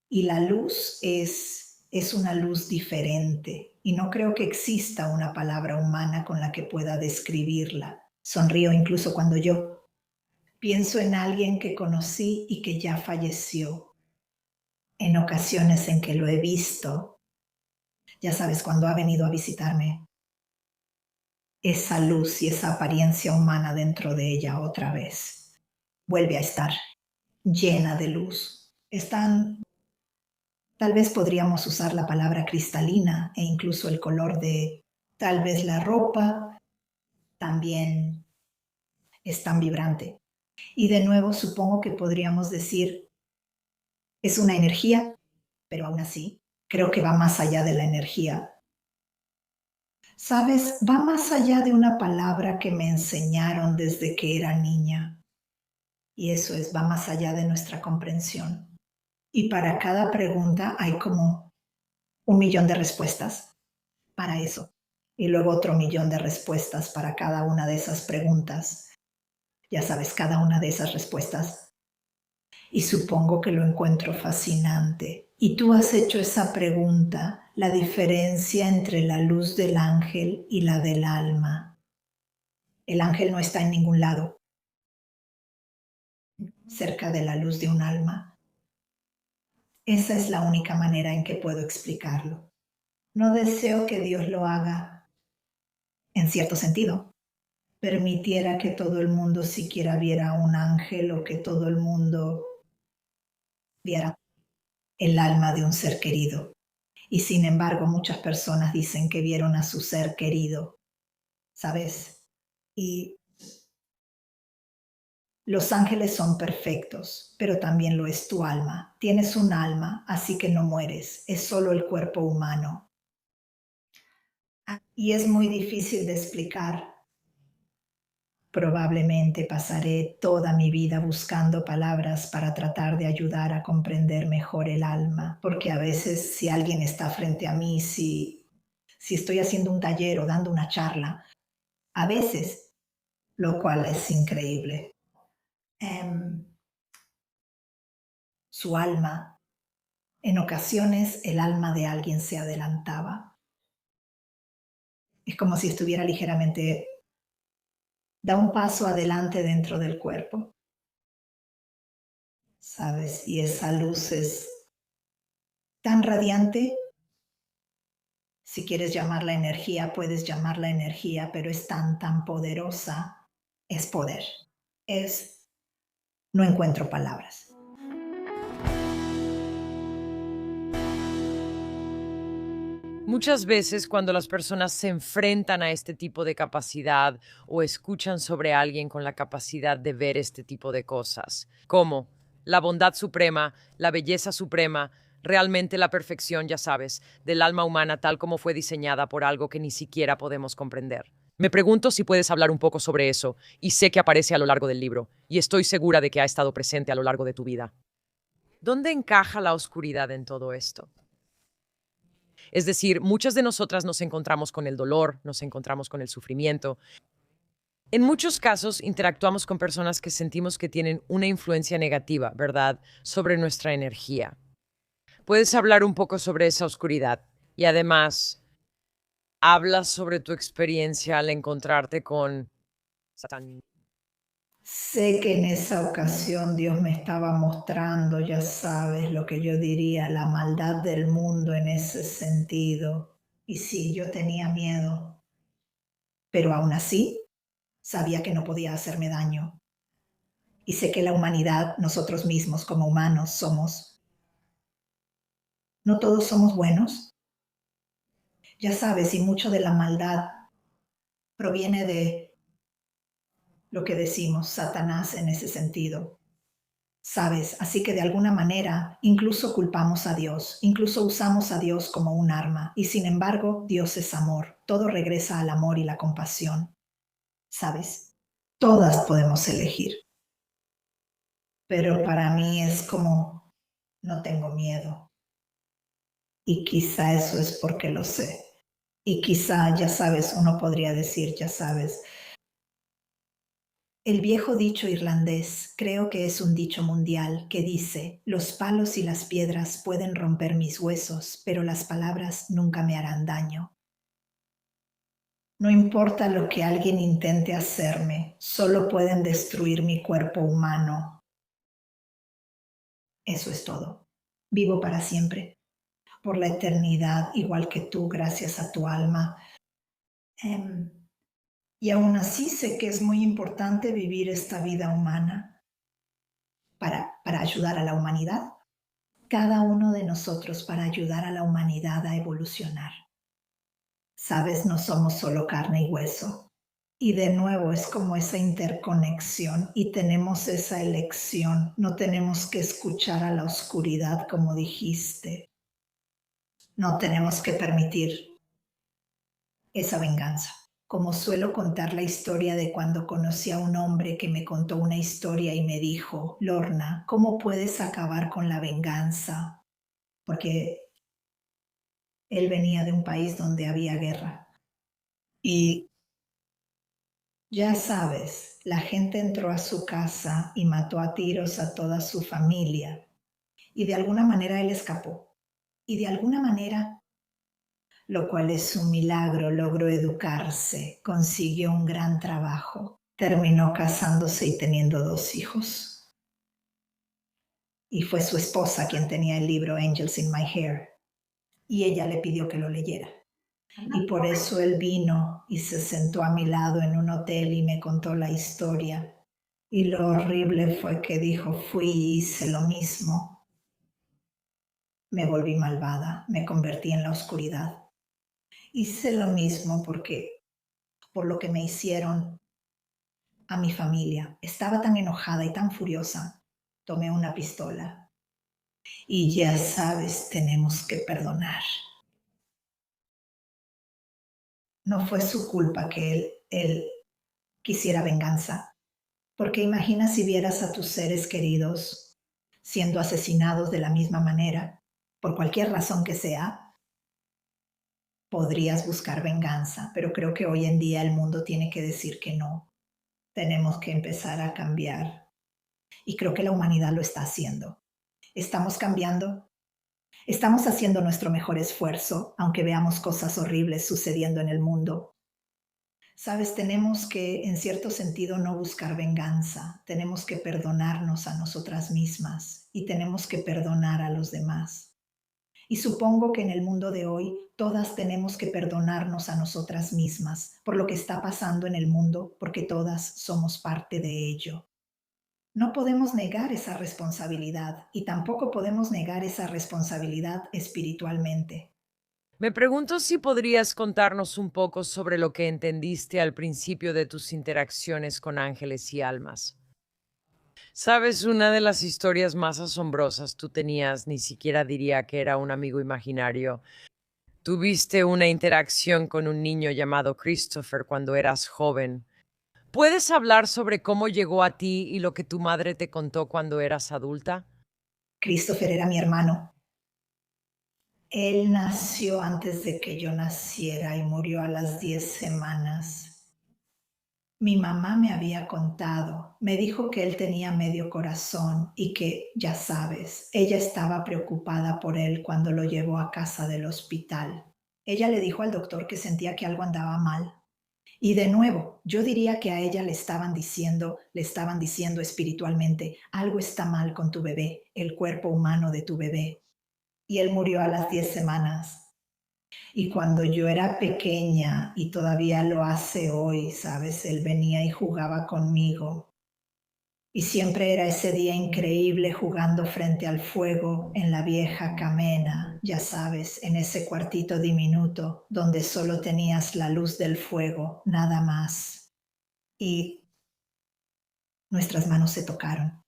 Y la luz es una luz diferente, y no creo que exista una palabra humana con la que pueda describirla. Sonrío incluso cuando yo pienso en alguien que conocí y que ya falleció. En ocasiones en que lo he visto, ya sabes, cuando ha venido a visitarme, esa luz y esa apariencia humana dentro de ella otra vez vuelve a estar llena de luz. Están Tal vez podríamos usar la palabra cristalina e incluso el color de tal vez la ropa también es tan vibrante. Y de nuevo supongo que podríamos decir es una energía, pero aún así creo que va más allá de la energía. Sabes, va más allá de una palabra que me enseñaron desde que era niña. Y eso es, va más allá de nuestra comprensión. Y para cada pregunta hay como 1 millón de respuestas para eso. Y luego otro 1 millón de respuestas para cada una de esas preguntas. Ya sabes, cada una de esas respuestas. Y supongo que lo encuentro fascinante. Y tú has hecho esa pregunta, la diferencia entre la luz del ángel y la del alma. El ángel no está en ningún lado cerca de la luz de un alma. Esa es la única manera en que puedo explicarlo. No deseo que Dios lo haga, en cierto sentido. Permitiera que todo el mundo siquiera viera un ángel o que todo el mundo viera el alma de un ser querido. Y sin embargo, muchas personas dicen que vieron a su ser querido, ¿sabes? Y los ángeles son perfectos, pero también lo es tu alma. Tienes un alma, así que no mueres, es solo el cuerpo humano. Y es muy difícil de explicar. Probablemente pasaré toda mi vida buscando palabras para tratar de ayudar a comprender mejor el alma, porque a veces si alguien está frente a mí, si estoy haciendo un taller o dando una charla, a veces, lo cual es increíble, su alma, en ocasiones el alma de alguien se adelantaba. Es como si estuviera ligeramente, da un paso adelante dentro del cuerpo, ¿sabes? Y esa luz es tan radiante. Si quieres llamarla energía, puedes llamarla energía, pero es tan poderosa. Es poder. No encuentro palabras. Muchas veces cuando las personas se enfrentan a este tipo de capacidad o escuchan sobre alguien con la capacidad de ver este tipo de cosas, como la bondad suprema, la belleza suprema, realmente la perfección, ya sabes, del alma humana tal como fue diseñada por algo que ni siquiera podemos comprender. Me pregunto si puedes hablar un poco sobre eso, y sé que aparece a lo largo del libro, y estoy segura de que ha estado presente a lo largo de tu vida. ¿Dónde encaja la oscuridad en todo esto? Es decir, muchas de nosotras nos encontramos con el dolor, nos encontramos con el sufrimiento. En muchos casos interactuamos con personas que sentimos que tienen una influencia negativa, ¿verdad?, sobre nuestra energía. ¿Puedes hablar un poco sobre esa oscuridad? Y además, hablas sobre tu experiencia al encontrarte con Satán. Sé que en esa ocasión Dios me estaba mostrando, ya sabes, lo que yo diría, la maldad del mundo en ese sentido. Y sí, yo tenía miedo, pero aún así sabía que no podía hacerme daño. Y sé que la humanidad, nosotros mismos como humanos, no todos somos buenos, ya sabes, y mucho de la maldad proviene de lo que decimos, Satanás en ese sentido. Sabes, así que de alguna manera incluso culpamos a Dios, incluso usamos a Dios como un arma, y sin embargo Dios es amor, todo regresa al amor y la compasión. Sabes, todas podemos elegir, pero para mí es como, no tengo miedo, y quizá eso es porque lo sé. Y quizá, ya sabes, uno podría decir, ya sabes, el viejo dicho irlandés, creo que es un dicho mundial, que dice, los palos y las piedras pueden romper mis huesos, pero las palabras nunca me harán daño. No importa lo que alguien intente hacerme, solo pueden destruir mi cuerpo humano. Eso es todo. Vivo para siempre, por la eternidad, igual que tú, gracias a tu alma. Y aún así sé que es muy importante vivir esta vida humana para ayudar a la humanidad. cada uno de nosotros para ayudar a la humanidad a evolucionar. Sabes, no somos solo carne y hueso. Y de nuevo es como esa interconexión y tenemos esa elección. No tenemos que escuchar a la oscuridad como dijiste. No tenemos que permitir esa venganza. Como suelo contar la historia de cuando conocí a un hombre que me contó una historia y me dijo, Lorna, ¿cómo puedes acabar con la venganza? Porque él venía de un país donde había guerra. Y ya sabes, la gente entró a su casa y mató a tiros a toda su familia. Y de alguna manera él escapó. Y de alguna manera, lo cual es un milagro, logró educarse, consiguió un gran trabajo, terminó casándose y teniendo 2 hijos. Y fue su esposa quien tenía el libro Angels in My Hair. Y ella le pidió que lo leyera. Y por eso él vino y se sentó a mi lado en un hotel y me contó la historia. Y lo horrible fue que dijo, fui y hice lo mismo. Me volví malvada, me convertí en la oscuridad. Hice lo mismo por lo que me hicieron a mi familia. Estaba tan enojada y tan furiosa. Tomé una pistola. Y ya sabes, tenemos que perdonar. No fue su culpa que él quisiera venganza. Porque imagina si vieras a tus seres queridos siendo asesinados de la misma manera, por cualquier razón que sea, podrías buscar venganza, pero creo que hoy en día el mundo tiene que decir que no. Tenemos que empezar a cambiar. Y creo que la humanidad lo está haciendo. Estamos cambiando. Estamos haciendo nuestro mejor esfuerzo, aunque veamos cosas horribles sucediendo en el mundo. Sabes, tenemos que, en cierto sentido, no buscar venganza. Tenemos que perdonarnos a nosotras mismas y tenemos que perdonar a los demás. Y supongo que en el mundo de hoy todas tenemos que perdonarnos a nosotras mismas por lo que está pasando en el mundo, porque todas somos parte de ello. No podemos negar esa responsabilidad y tampoco podemos negar esa responsabilidad espiritualmente. Me pregunto si podrías contarnos un poco sobre lo que entendiste al principio de tus interacciones con ángeles y almas. Sabes, una de las historias más asombrosas tú tenías, ni siquiera diría que era un amigo imaginario. Tuviste una interacción con un niño llamado Christopher cuando eras joven. ¿Puedes hablar sobre cómo llegó a ti y lo que tu madre te contó cuando eras adulta? Christopher era mi hermano. Él nació antes de que yo naciera y murió a las 10 semanas. Mi mamá me había contado, me dijo que él tenía medio corazón y que, ya sabes, ella estaba preocupada por él cuando lo llevó a casa del hospital. Ella le dijo al doctor que sentía que algo andaba mal. Y de nuevo, yo diría que a ella le estaban diciendo espiritualmente, algo está mal con tu bebé, el cuerpo humano de tu bebé. Y él murió a las 10 semanas. Y cuando yo era pequeña, y todavía lo hace hoy, ¿sabes? Él venía y jugaba conmigo. Y siempre era ese día increíble jugando frente al fuego en la vieja Camena, ya sabes, en ese cuartito diminuto donde solo tenías la luz del fuego, nada más. Y nuestras manos se tocaron.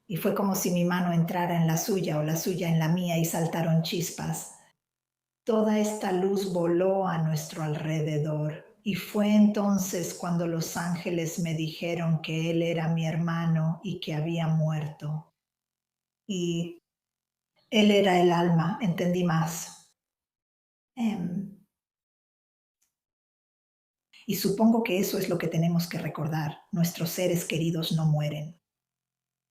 Y fue como si mi mano entrara en la suya o la suya en la mía y saltaron chispas. Toda esta luz voló a nuestro alrededor y fue entonces cuando los ángeles me dijeron que él era mi hermano y que había muerto. Y él era el alma, entendí más. Y supongo que eso es lo que tenemos que recordar. Nuestros seres queridos no mueren.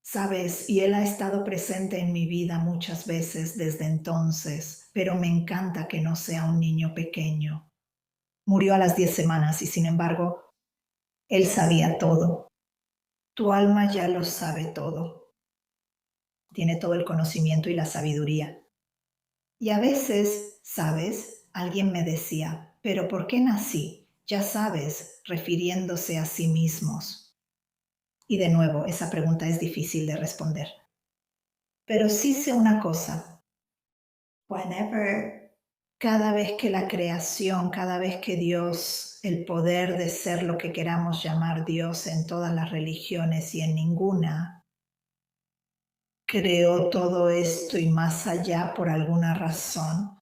Sabes, y él ha estado presente en mi vida muchas veces desde entonces, pero me encanta que no sea un niño pequeño. Murió a las 10 semanas y sin embargo, él sabía todo. Tu alma ya lo sabe todo. Tiene todo el conocimiento y la sabiduría. Y a veces, ¿sabes? Alguien me decía, ¿pero por qué nací? Ya sabes, refiriéndose a sí mismos. Y de nuevo, esa pregunta es difícil de responder. Pero sí sé una cosa. Cada vez que la creación, cada vez que Dios, el poder de ser lo que queramos llamar Dios en todas las religiones y en ninguna, creó todo esto y más allá por alguna razón,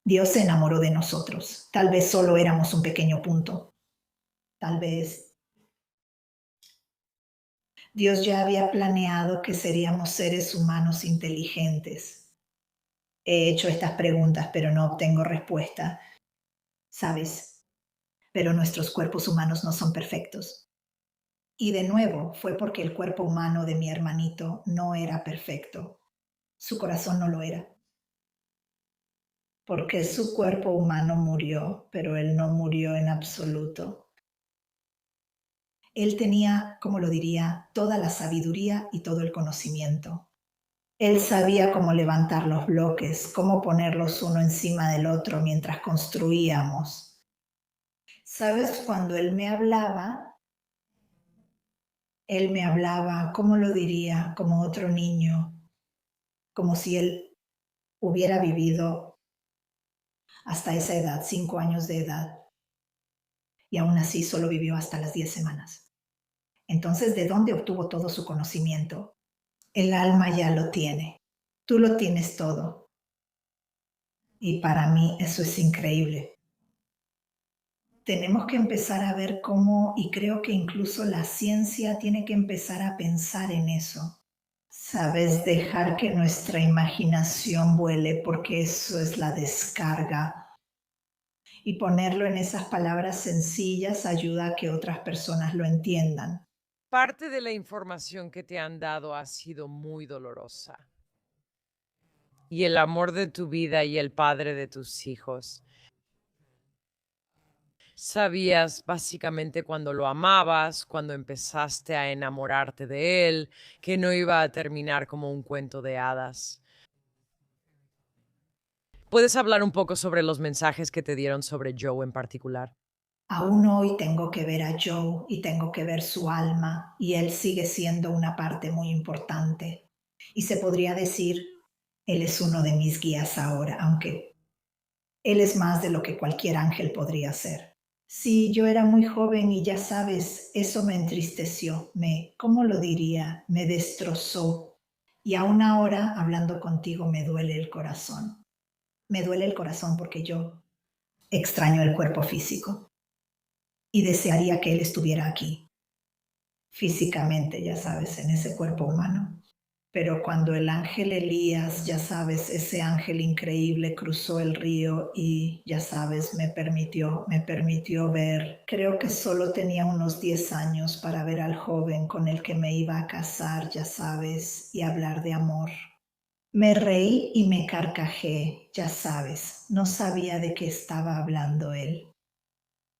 Dios se enamoró de nosotros. Tal vez solo éramos un pequeño punto. Tal vez Dios ya había planeado que seríamos seres humanos inteligentes. He hecho estas preguntas, pero no obtengo respuesta. ¿Sabes? Pero nuestros cuerpos humanos no son perfectos. Y de nuevo, fue porque el cuerpo humano de mi hermanito no era perfecto. Su corazón no lo era. Porque su cuerpo humano murió, pero él no murió en absoluto. Él tenía, como lo diría, toda la sabiduría y todo el conocimiento. Él sabía cómo levantar los bloques, cómo ponerlos uno encima del otro mientras construíamos. ¿Sabes? Cuando él me hablaba, ¿cómo lo diría? Como otro niño, como si él hubiera vivido hasta esa edad, 5 años de edad, y aún así solo vivió hasta las 10 semanas. Entonces, ¿de dónde obtuvo todo su conocimiento? El alma ya lo tiene. Tú lo tienes todo. Y para mí eso es increíble. Tenemos que empezar a ver cómo, y creo que incluso la ciencia tiene que empezar a pensar en eso. Sabes, dejar que nuestra imaginación vuele, porque eso es la descarga. Y ponerlo en esas palabras sencillas ayuda a que otras personas lo entiendan. Parte de la información que te han dado ha sido muy dolorosa. Y el amor de tu vida y el padre de tus hijos. Sabías básicamente cuando lo amabas, cuando empezaste a enamorarte de él, que no iba a terminar como un cuento de hadas. ¿Puedes hablar un poco sobre los mensajes que te dieron sobre Joe en particular? Aún hoy tengo que ver a Joe y tengo que ver su alma, y él sigue siendo una parte muy importante. Y se podría decir, él es uno de mis guías ahora, aunque él es más de lo que cualquier ángel podría ser. Sí, yo era muy joven y ya sabes, eso me entristeció, ¿cómo lo diría? Me destrozó. Y aún ahora, hablando contigo, me duele el corazón. Me duele el corazón porque yo extraño el cuerpo físico y desearía que él estuviera aquí, físicamente, ya sabes, en ese cuerpo humano. Pero cuando el ángel Elías, ya sabes, ese ángel increíble cruzó el río y, ya sabes, me permitió ver, creo que solo tenía unos 10 años para ver al joven con el que me iba a casar, ya sabes, y hablar de amor. Me reí y me carcajé, ya sabes, no sabía de qué estaba hablando él.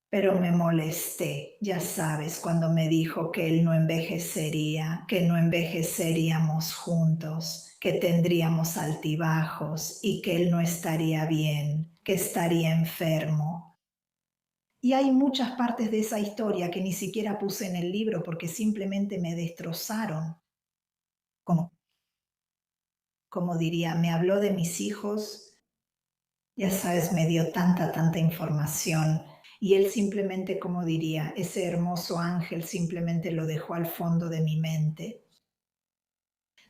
Pero me molesté, ya sabes, cuando me dijo que él no envejecería, que no envejeceríamos juntos, que tendríamos altibajos y que él no estaría bien, que estaría enfermo. Y hay muchas partes de esa historia que ni siquiera puse en el libro porque simplemente me destrozaron. Como, como diría, me habló de mis hijos, ya sabes, me dio tanta información. Y él simplemente, como diría, ese hermoso ángel simplemente lo dejó al fondo de mi mente.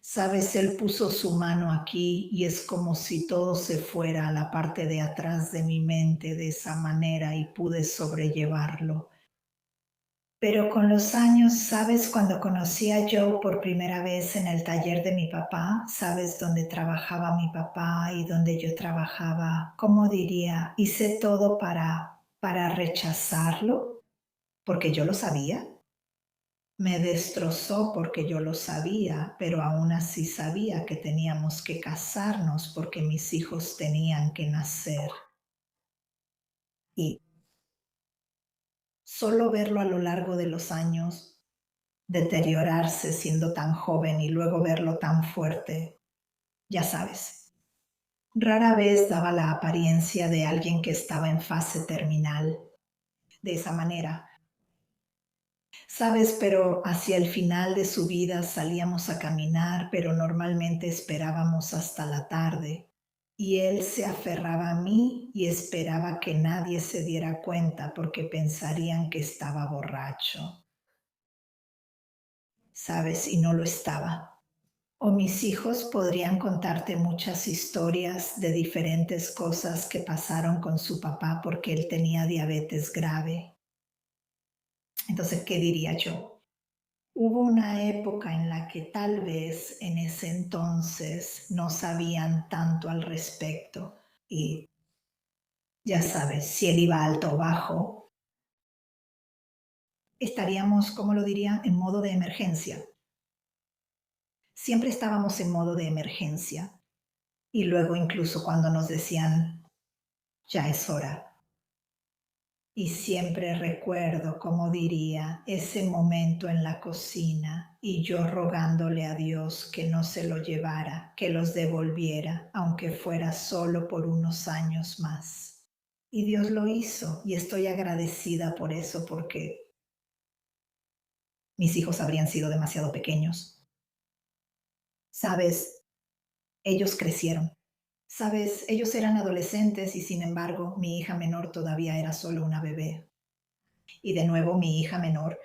Sabes, él puso su mano aquí y es como si todo se fuera a la parte de atrás de mi mente de esa manera y pude sobrellevarlo. Pero con los años, ¿sabes? Cuando conocí a Joe por primera vez en el taller de mi papá, ¿sabes? Donde trabajaba mi papá y donde yo trabajaba, ¿cómo diría? Hice todo para rechazarlo, porque yo lo sabía. Me destrozó porque yo lo sabía, pero aún así sabía que teníamos que casarnos porque mis hijos tenían que nacer. Y solo verlo a lo largo de los años deteriorarse siendo tan joven y luego verlo tan fuerte, ya sabes. Rara vez daba la apariencia de alguien que estaba en fase terminal. de esa manera. Sabes, pero hacia el final de su vida salíamos a caminar, pero normalmente esperábamos hasta la tarde. Y él se aferraba a mí y esperaba que nadie se diera cuenta porque pensarían que estaba borracho. Sabes, y no lo estaba. O mis hijos podrían contarte muchas historias de diferentes cosas que pasaron con su papá porque él tenía diabetes grave. Entonces, ¿qué diría yo? Hubo una época en la que tal vez en ese entonces no sabían tanto al respecto y ya sabes, si él iba alto o bajo, estaríamos, como lo diría, en modo de emergencia. Siempre estábamos en modo de emergencia y luego incluso cuando nos decían, ya es hora. Y siempre recuerdo, como diría, ese momento en la cocina y yo rogándole a Dios que no se lo llevara, que los devolviera, aunque fuera solo por unos años más. Y Dios lo hizo y estoy agradecida por eso porque mis hijos habrían sido demasiado pequeños. Sabes, ellos crecieron. Sabes, ellos eran adolescentes y sin embargo mi hija menor todavía era solo una bebé. Y de nuevo mi hija menor,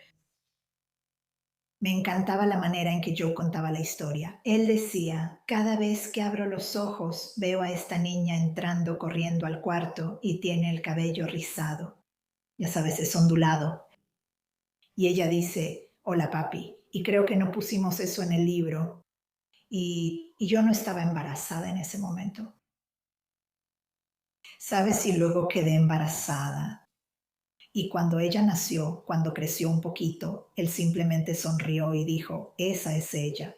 me encantaba la manera en que Joe contaba la historia. Él decía, cada vez que abro los ojos veo a esta niña entrando corriendo al cuarto y tiene el cabello rizado. Ya sabes, es ondulado. Y ella dice, hola papi. Y creo que no pusimos eso en el libro. Y yo no estaba embarazada en ese momento. ¿Sabes? Y luego quedé embarazada. Y cuando ella nació, cuando creció un poquito, él simplemente sonrió y dijo, esa es ella.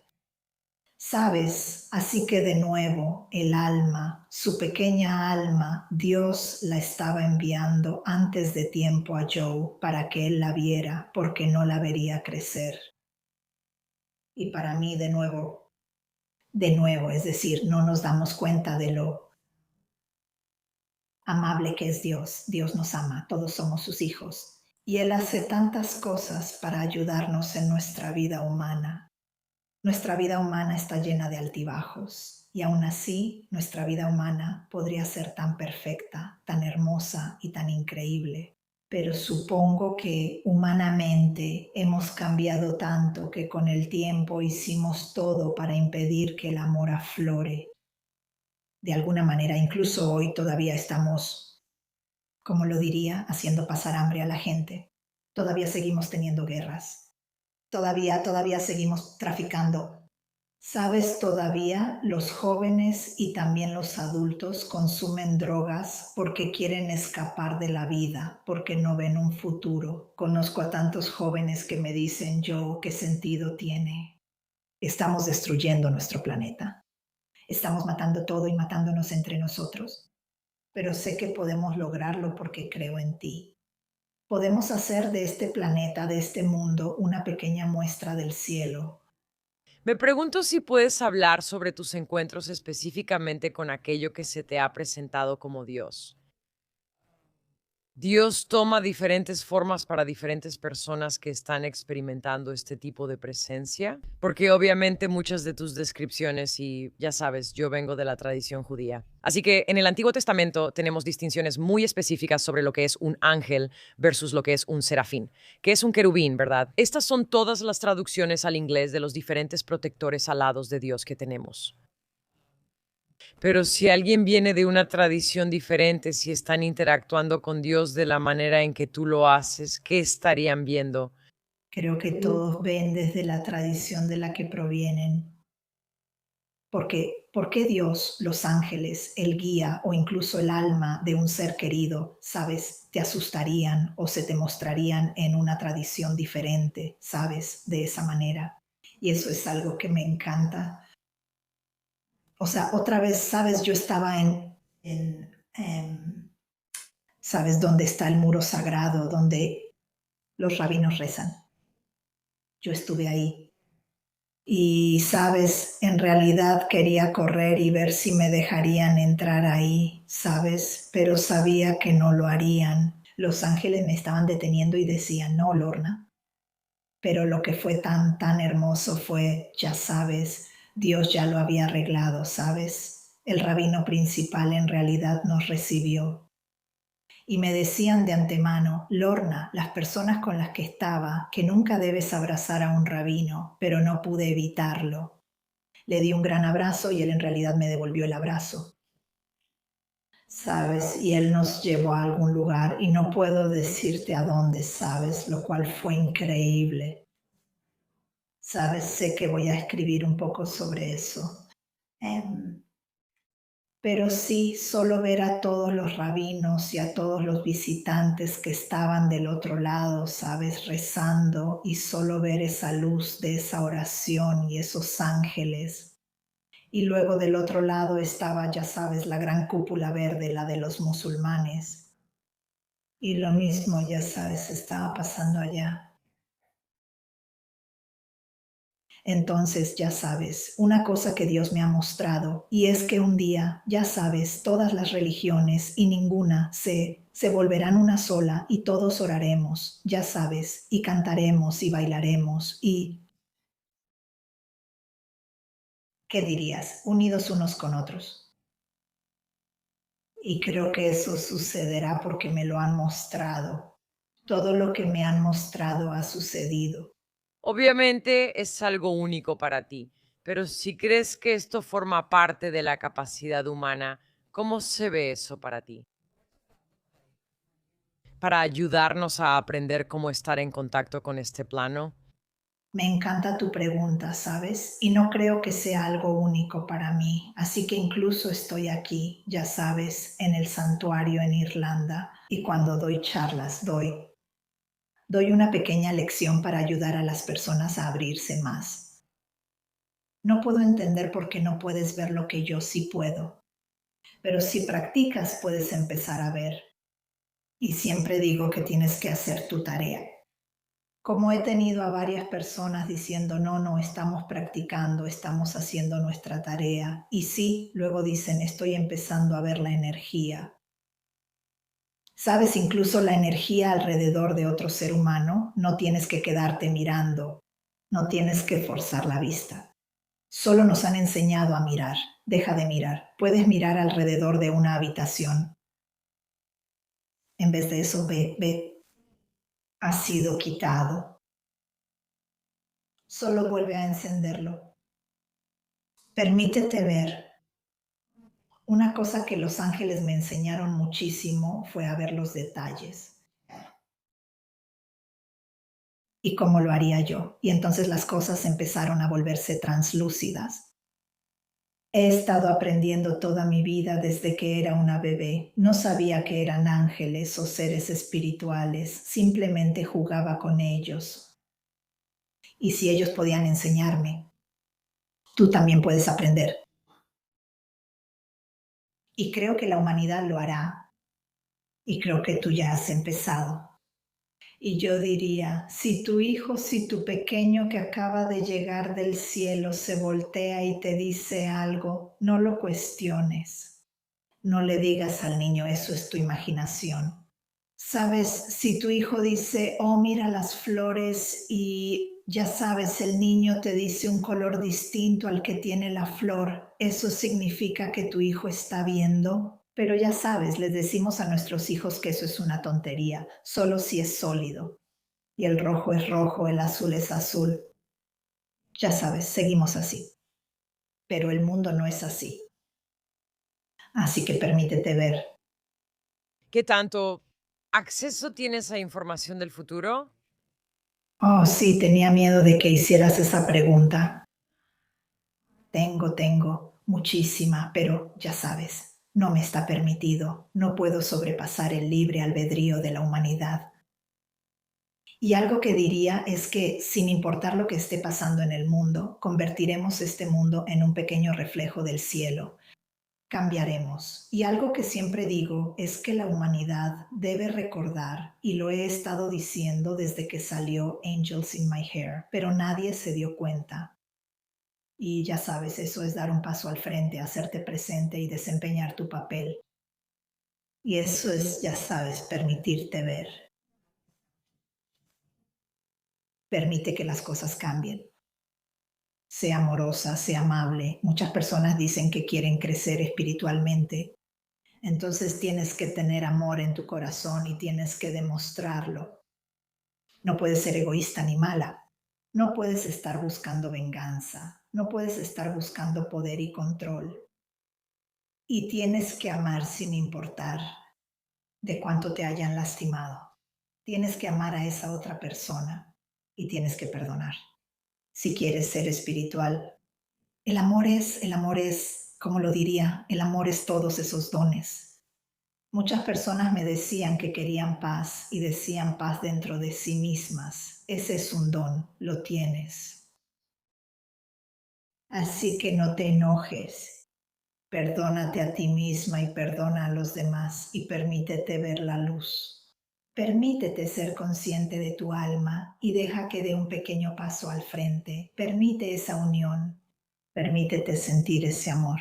¿Sabes? Así que de nuevo, el alma, su pequeña alma, Dios la estaba enviando antes de tiempo a Joe para que él la viera, porque no la vería crecer. Y para mí, de nuevo, es decir, no nos damos cuenta de lo amable que es Dios. Dios nos ama, todos somos sus hijos. Y Él hace tantas cosas para ayudarnos en nuestra vida humana. Nuestra vida humana está llena de altibajos y aún así nuestra vida humana podría ser tan perfecta, tan hermosa y tan increíble. Pero supongo que humanamente hemos cambiado tanto que con el tiempo hicimos todo para impedir que el amor aflore. De alguna manera, incluso hoy todavía estamos, como lo diría, haciendo pasar hambre a la gente. Todavía seguimos teniendo guerras. Todavía seguimos traficando. ¿Sabes? Todavía los jóvenes y también los adultos consumen drogas porque quieren escapar de la vida, porque no ven un futuro. Conozco a tantos jóvenes que me dicen, yo, ¿qué sentido tiene? Estamos destruyendo nuestro planeta. Estamos matando todo y matándonos entre nosotros. Pero sé que podemos lograrlo porque creo en ti. Podemos hacer de este planeta, de este mundo, una pequeña muestra del cielo. Me pregunto si puedes hablar sobre tus encuentros específicamente con aquello que se te ha presentado como Dios. Dios toma diferentes formas para diferentes personas que están experimentando este tipo de presencia, porque obviamente muchas de tus descripciones, y ya sabes, yo vengo de la tradición judía. Así que en el Antiguo Testamento tenemos distinciones muy específicas sobre lo que es un ángel versus lo que es un serafín, que es un querubín, ¿verdad? Estas son todas las traducciones al inglés de los diferentes protectores alados de Dios que tenemos. Pero si alguien viene de una tradición diferente, si están interactuando con Dios de la manera en que tú lo haces, ¿qué estarían viendo? Creo que todos ven desde la tradición de la que provienen. Porque, ¿por qué Dios, los ángeles, el guía o incluso el alma de un ser querido, sabes, te asustarían o se te mostrarían en una tradición diferente, sabes, de esa manera? Y eso es algo que me encanta. O sea, otra vez, sabes, yo estaba ¿sabes dónde está el muro sagrado, donde los rabinos rezan? Yo estuve ahí. Y, sabes, en realidad quería correr y ver si me dejarían entrar ahí, ¿sabes? Pero sabía que no lo harían. Los ángeles me estaban deteniendo y decían, no, Lorna. Pero lo que fue tan hermoso fue, ya sabes, Dios ya lo había arreglado, ¿sabes? El rabino principal en realidad nos recibió. Y me decían de antemano, Lorna, las personas con las que estaba, que nunca debes abrazar a un rabino, pero no pude evitarlo. Le di un gran abrazo y él en realidad me devolvió el abrazo. ¿Sabes? Y él nos llevó a algún lugar y no puedo decirte a dónde, ¿sabes? Lo cual fue increíble. ¿Sabes? Sé que voy a escribir un poco sobre eso. Pero sí, solo ver a todos los rabinos y a todos los visitantes que estaban del otro lado, ¿sabes? Rezando y solo ver esa luz de esa oración y esos ángeles. Y luego del otro lado estaba, ya sabes, la gran cúpula verde, la de los musulmanes. Y lo mismo, ya sabes, estaba pasando allá. Entonces, ya sabes, una cosa que Dios me ha mostrado, y es que un día, ya sabes, todas las religiones y ninguna se volverán una sola y todos oraremos, ya sabes, y cantaremos y bailaremos y, ¿qué dirías? Unidos unos con otros. Y creo que eso sucederá porque me lo han mostrado. Todo lo que me han mostrado ha sucedido. Obviamente es algo único para ti, pero si crees que esto forma parte de la capacidad humana, ¿cómo se ve eso para ti? Para ayudarnos a aprender cómo estar en contacto con este plano. Me encanta tu pregunta, ¿sabes? Y no creo que sea algo único para mí, así que incluso estoy aquí, ya sabes, en el santuario en Irlanda, y cuando doy charlas, doy una pequeña lección para ayudar a las personas a abrirse más. No puedo entender por qué no puedes ver lo que yo sí puedo, pero si practicas puedes empezar a ver. Y siempre digo que tienes que hacer tu tarea. Como he tenido a varias personas diciendo, no, no, estamos practicando, estamos haciendo nuestra tarea. Y sí, luego dicen, estoy empezando a ver la energía. Sabes, incluso la energía alrededor de otro ser humano, no tienes que quedarte mirando, no tienes que forzar la vista. Solo nos han enseñado a mirar. Deja de mirar. Puedes mirar alrededor de una habitación. En vez de eso, ve, ha sido quitado. Solo vuelve a encenderlo. Permítete ver. Una cosa que los ángeles me enseñaron muchísimo fue a ver los detalles. ¿Y cómo lo haría yo? Y entonces las cosas empezaron a volverse translúcidas. He estado aprendiendo toda mi vida desde que era una bebé. No sabía que eran ángeles o seres espirituales, simplemente jugaba con ellos. Y si ellos podían enseñarme, tú también puedes aprender. Y creo que la humanidad lo hará. Y creo que tú ya has empezado. Y yo diría, si tu hijo, si tu pequeño que acaba de llegar del cielo se voltea y te dice algo, no lo cuestiones. No le digas al niño, eso es tu imaginación. Sabes, si tu hijo dice, oh, mira las flores y ya sabes, el niño te dice un color distinto al que tiene la flor, eso significa que tu hijo está viendo. Pero ya sabes, les decimos a nuestros hijos que eso es una tontería, solo si es sólido. Y el rojo es rojo, el azul es azul. Ya sabes, seguimos así. Pero el mundo no es así. Así que permítete ver. ¿Qué tanto acceso tienes a información del futuro? Oh, sí, tenía miedo de que hicieras esa pregunta. Tengo muchísima, pero ya sabes, no me está permitido. No puedo sobrepasar el libre albedrío de la humanidad. Y algo que diría es que, sin importar lo que esté pasando en el mundo, convertiremos este mundo en un pequeño reflejo del cielo. Cambiaremos. Y algo que siempre digo es que la humanidad debe recordar, y lo he estado diciendo desde que salió Angels in My Hair, pero nadie se dio cuenta. Y ya sabes, eso es dar un paso al frente, hacerte presente y desempeñar tu papel. Y eso es, ya sabes, permitirte ver. Permite que las cosas cambien. Sea amorosa, sea amable. Muchas personas dicen que quieren crecer espiritualmente. Entonces tienes que tener amor en tu corazón y tienes que demostrarlo. No puedes ser egoísta ni mala. No puedes estar buscando venganza. No puedes estar buscando poder y control. Y tienes que amar sin importar de cuánto te hayan lastimado. Tienes que amar a esa otra persona y tienes que perdonar. Si quieres ser espiritual, el amor es, como lo diría, el amor es todos esos dones. Muchas personas me decían que querían paz y decían paz dentro de sí mismas. Ese es un don, lo tienes. Así que no te enojes. Perdónate a ti misma y perdona a los demás y permítete ver la luz. Permítete ser consciente de tu alma y deja que dé un pequeño paso al frente. Permite esa unión. Permítete sentir ese amor.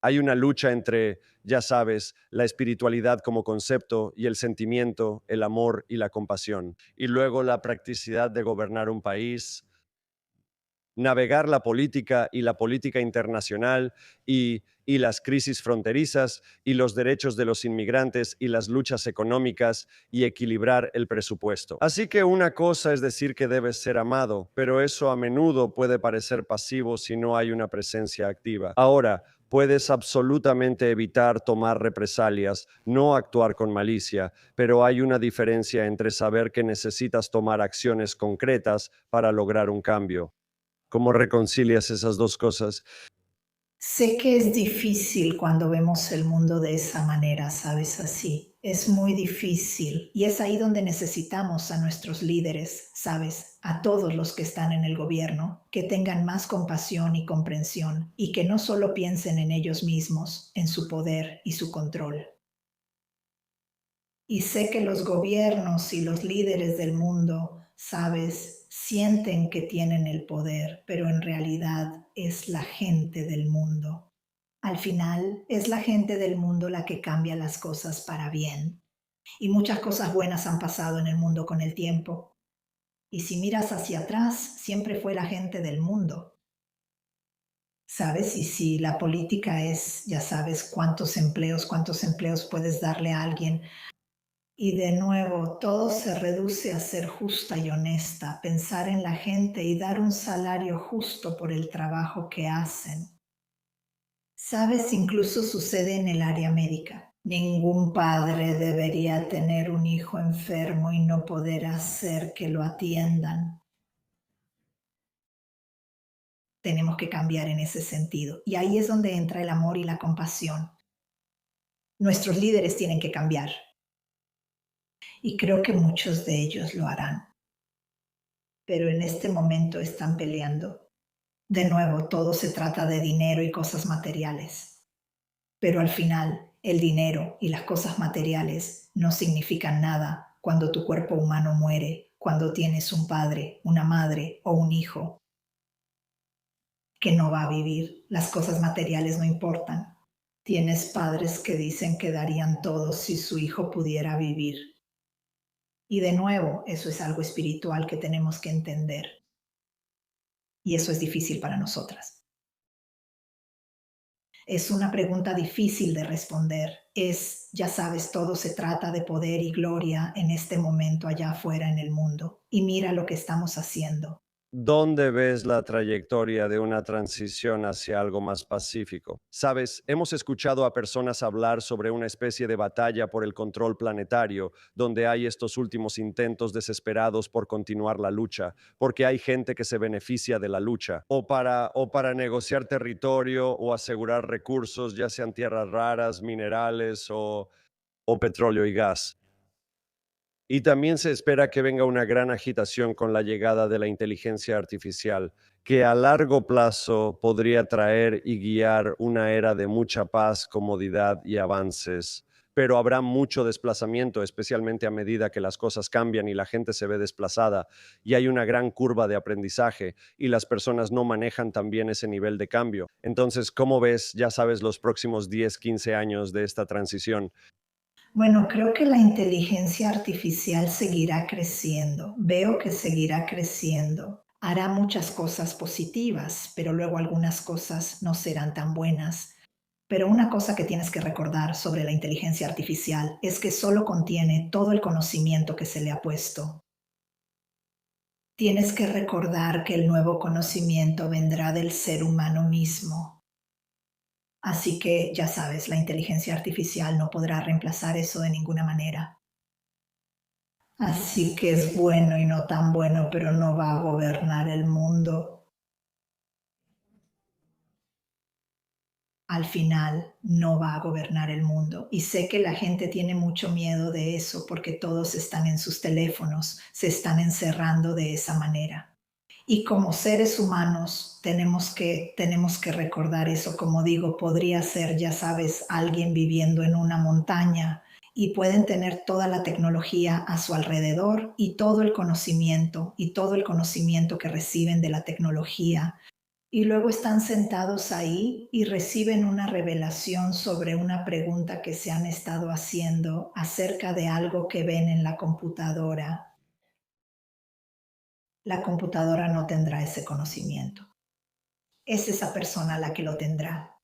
Hay una lucha entre, ya sabes, la espiritualidad como concepto y el sentimiento, el amor y la compasión. Y luego la practicidad de gobernar un país, navegar la política internacional y las crisis fronterizas y los derechos de los inmigrantes y las luchas económicas y equilibrar el presupuesto. Así que una cosa es decir que debes ser amado, pero eso a menudo puede parecer pasivo si no hay una presencia activa. Ahora, puedes absolutamente evitar tomar represalias, no actuar con malicia, pero hay una diferencia entre saber que necesitas tomar acciones concretas para lograr un cambio. ¿Cómo reconcilias esas dos cosas? Sé que es difícil cuando vemos el mundo de esa manera, ¿sabes? Así. Es muy difícil. Y es ahí donde necesitamos a nuestros líderes, ¿sabes? A todos los que están en el gobierno, que tengan más compasión y comprensión y que no solo piensen en ellos mismos, en su poder y su control. Y sé que los gobiernos y los líderes del mundo, sabes, sienten que tienen el poder, pero en realidad es la gente del mundo. Al final, es la gente del mundo la que cambia las cosas para bien. Y muchas cosas buenas han pasado en el mundo con el tiempo. Y si miras hacia atrás, siempre fue la gente del mundo. ¿Sabes? Y si la política es, ya sabes, cuántos empleos puedes darle a alguien. Y de nuevo, todo se reduce a ser justa y honesta, pensar en la gente y dar un salario justo por el trabajo que hacen. Sabes, incluso sucede en el área médica. Ningún padre debería tener un hijo enfermo y no poder hacer que lo atiendan. Tenemos que cambiar en ese sentido. Y ahí es donde entra el amor y la compasión. Nuestros líderes tienen que cambiar. Y creo que muchos de ellos lo harán. Pero en este momento están peleando. De nuevo, todo se trata de dinero y cosas materiales. Pero al final, el dinero y las cosas materiales no significan nada cuando tu cuerpo humano muere, cuando tienes un padre, una madre o un hijo que no va a vivir. Las cosas materiales no importan. Tienes padres que dicen que darían todo si su hijo pudiera vivir. Y de nuevo, eso es algo espiritual que tenemos que entender. Y eso es difícil para nosotras. Es una pregunta difícil de responder. Ya sabes, todo se trata de poder y gloria en este momento allá afuera en el mundo. Y mira lo que estamos haciendo. ¿Dónde ves la trayectoria de una transición hacia algo más pacífico? Sabes, hemos escuchado a personas hablar sobre una especie de batalla por el control planetario, donde hay estos últimos intentos desesperados por continuar la lucha, porque hay gente que se beneficia de la lucha, o para negociar territorio o asegurar recursos, ya sean tierras raras, minerales o petróleo y gas. Y también se espera que venga una gran agitación con la llegada de la inteligencia artificial, que a largo plazo podría traer y guiar una era de mucha paz, comodidad y avances. Pero habrá mucho desplazamiento, especialmente a medida que las cosas cambian y la gente se ve desplazada, y hay una gran curva de aprendizaje, y las personas no manejan también ese nivel de cambio. Entonces, ¿cómo ves, ya sabes, los próximos 10, 15 años de esta transición? Bueno, creo que la inteligencia artificial seguirá creciendo. Veo que seguirá creciendo. Hará muchas cosas positivas, pero luego algunas cosas no serán tan buenas. Pero una cosa que tienes que recordar sobre la inteligencia artificial es que solo contiene todo el conocimiento que se le ha puesto. Tienes que recordar que el nuevo conocimiento vendrá del ser humano mismo. Así que ya sabes, la inteligencia artificial no podrá reemplazar eso de ninguna manera. Así que es bueno y no tan bueno, pero no va a gobernar el mundo. Al final no va a gobernar el mundo. Y sé que la gente tiene mucho miedo de eso porque todos están en sus teléfonos, se están encerrando de esa manera. Y como seres humanos tenemos que recordar eso. Como digo, podría ser, ya sabes, alguien viviendo en una montaña y pueden tener toda la tecnología a su alrededor y todo el conocimiento que reciben de la tecnología. Y luego están sentados ahí y reciben una revelación sobre una pregunta que se han estado haciendo acerca de algo que ven en la computadora. La computadora no tendrá ese conocimiento. Es esa persona la que lo tendrá.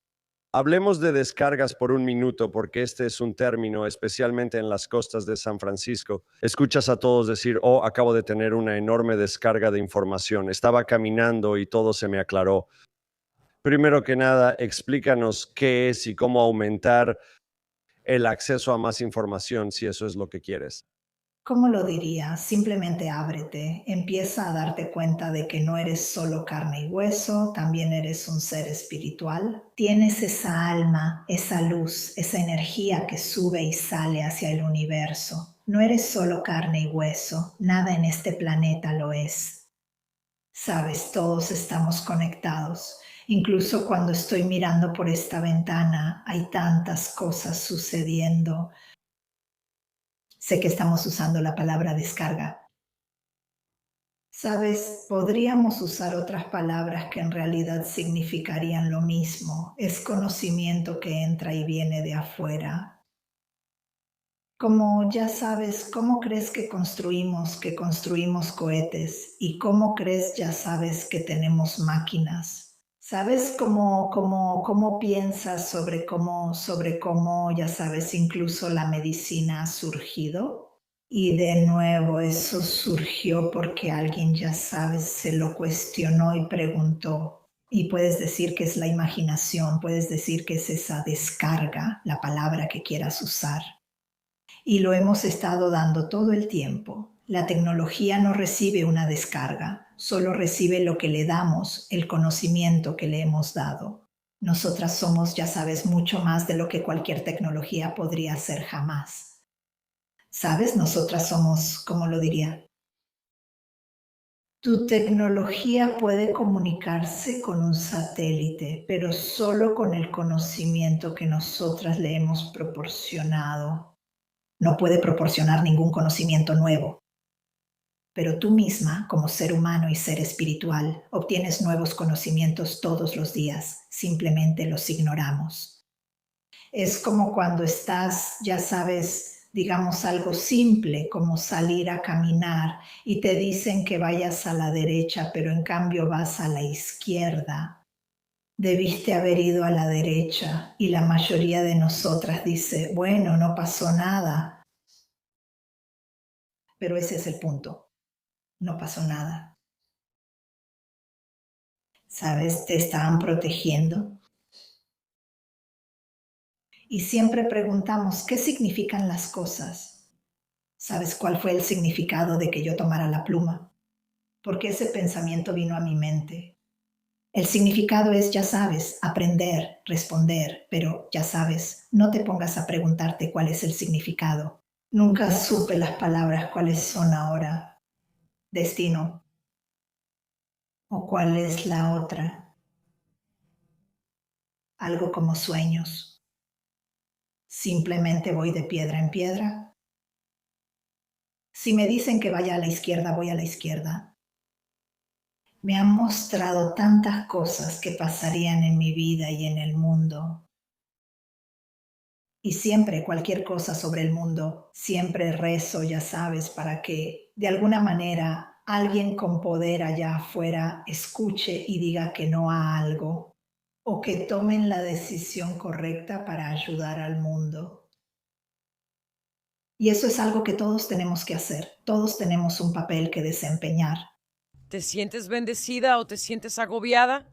Hablemos de descargas por un minuto, porque este es un término, especialmente en las costas de San Francisco. Escuchas a todos decir, oh, acabo de tener una enorme descarga de información. Estaba caminando y todo se me aclaró. Primero que nada, explícanos qué es y cómo aumentar el acceso a más información, si eso es lo que quieres. ¿Cómo lo diría? Simplemente ábrete, empieza a darte cuenta de que no eres solo carne y hueso, también eres un ser espiritual. Tienes esa alma, esa luz, esa energía que sube y sale hacia el universo. No eres solo carne y hueso, nada en este planeta lo es. Sabes, todos estamos conectados. Incluso cuando estoy mirando por esta ventana, hay tantas cosas sucediendo. Sé que estamos usando la palabra descarga. Sabes, podríamos usar otras palabras que en realidad significarían lo mismo. Es conocimiento que entra y viene de afuera. Como ya sabes, ¿cómo crees que construimos cohetes? ¿Y cómo crees, ya sabes, que tenemos máquinas? ¿Sabes cómo piensas sobre cómo, ya sabes, incluso la medicina ha surgido? Y de nuevo, eso surgió porque alguien, ya sabes, se lo cuestionó y preguntó. Y puedes decir que es la imaginación, puedes decir que es esa descarga, la palabra que quieras usar. Y lo hemos estado dando todo el tiempo. La tecnología no recibe una descarga, solo recibe lo que le damos, el conocimiento que le hemos dado. Nosotras somos, ya sabes, mucho más de lo que cualquier tecnología podría ser jamás. ¿Sabes? Nosotras somos, ¿cómo lo diría? Tu tecnología puede comunicarse con un satélite, pero solo con el conocimiento que nosotras le hemos proporcionado. No puede proporcionar ningún conocimiento nuevo. Pero tú misma, como ser humano y ser espiritual, obtienes nuevos conocimientos todos los días. Simplemente los ignoramos. Es como cuando estás, ya sabes, digamos algo simple, como salir a caminar y te dicen que vayas a la derecha, pero en cambio vas a la izquierda. Debiste haber ido a la derecha y la mayoría de nosotras dice, bueno, no pasó nada. Pero ese es el punto. No pasó nada. ¿Sabes? Te estaban protegiendo. Y siempre preguntamos, ¿qué significan las cosas? ¿Sabes cuál fue el significado de que yo tomara la pluma? Porque ese pensamiento vino a mi mente. El significado es, ya sabes, aprender, responder, pero ya sabes, no te pongas a preguntarte cuál es el significado. Nunca supe las palabras cuáles son ahora. Destino. ¿O cuál es la otra? Algo como sueños. Simplemente voy de piedra en piedra. Si me dicen que vaya a la izquierda, voy a la izquierda. Me han mostrado tantas cosas que pasarían en mi vida y en el mundo. Y siempre cualquier cosa sobre el mundo, siempre rezo, ya sabes, para que de alguna manera alguien con poder allá afuera escuche y diga que no a algo o que tomen la decisión correcta para ayudar al mundo. Y eso es algo que todos tenemos que hacer, todos tenemos un papel que desempeñar. ¿Te sientes bendecida o te sientes agobiada?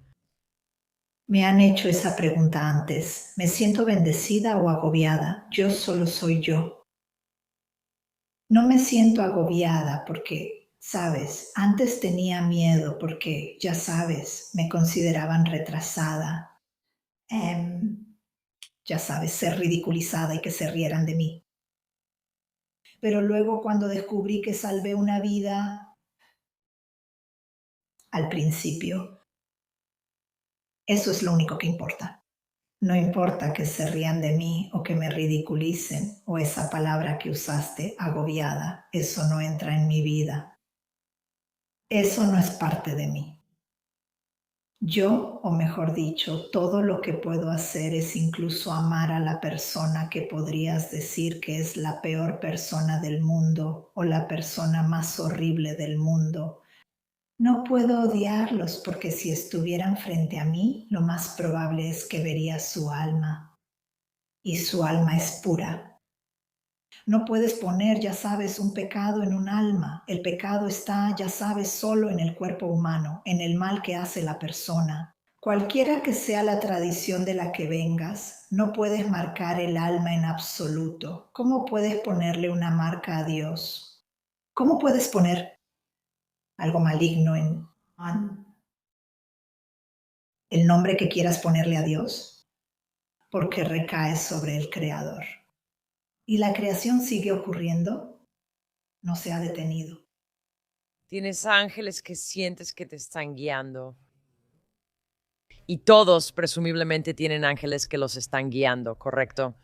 Me han hecho esa pregunta antes. ¿Me siento bendecida o agobiada? Yo solo soy yo. No me siento agobiada porque, sabes, antes tenía miedo porque, ya sabes, me consideraban retrasada. Ya sabes, ser ridiculizada y que se rieran de mí. Pero luego cuando descubrí que salvé una vida al principio, eso es lo único que importa. No importa que se rían de mí o que me ridiculicen o esa palabra que usaste, agobiada, eso no entra en mi vida. Eso no es parte de mí. Yo, o mejor dicho, todo lo que puedo hacer es incluso amar a la persona que podrías decir que es la peor persona del mundo o la persona más horrible del mundo. No puedo odiarlos porque si estuvieran frente a mí, lo más probable es que vería su alma. Y su alma es pura. No puedes poner, ya sabes, un pecado en un alma. El pecado está, ya sabes, solo en el cuerpo humano, en el mal que hace la persona. Cualquiera que sea la tradición de la que vengas, no puedes marcar el alma en absoluto. ¿Cómo puedes ponerle una marca a Dios? ¿Cómo puedes poner algo maligno en el nombre que quieras ponerle a Dios? Porque recae sobre el Creador. Y la creación sigue ocurriendo, no se ha detenido. Tienes ángeles que sientes que te están guiando. Y todos presumiblemente tienen ángeles que los están guiando, ¿correcto?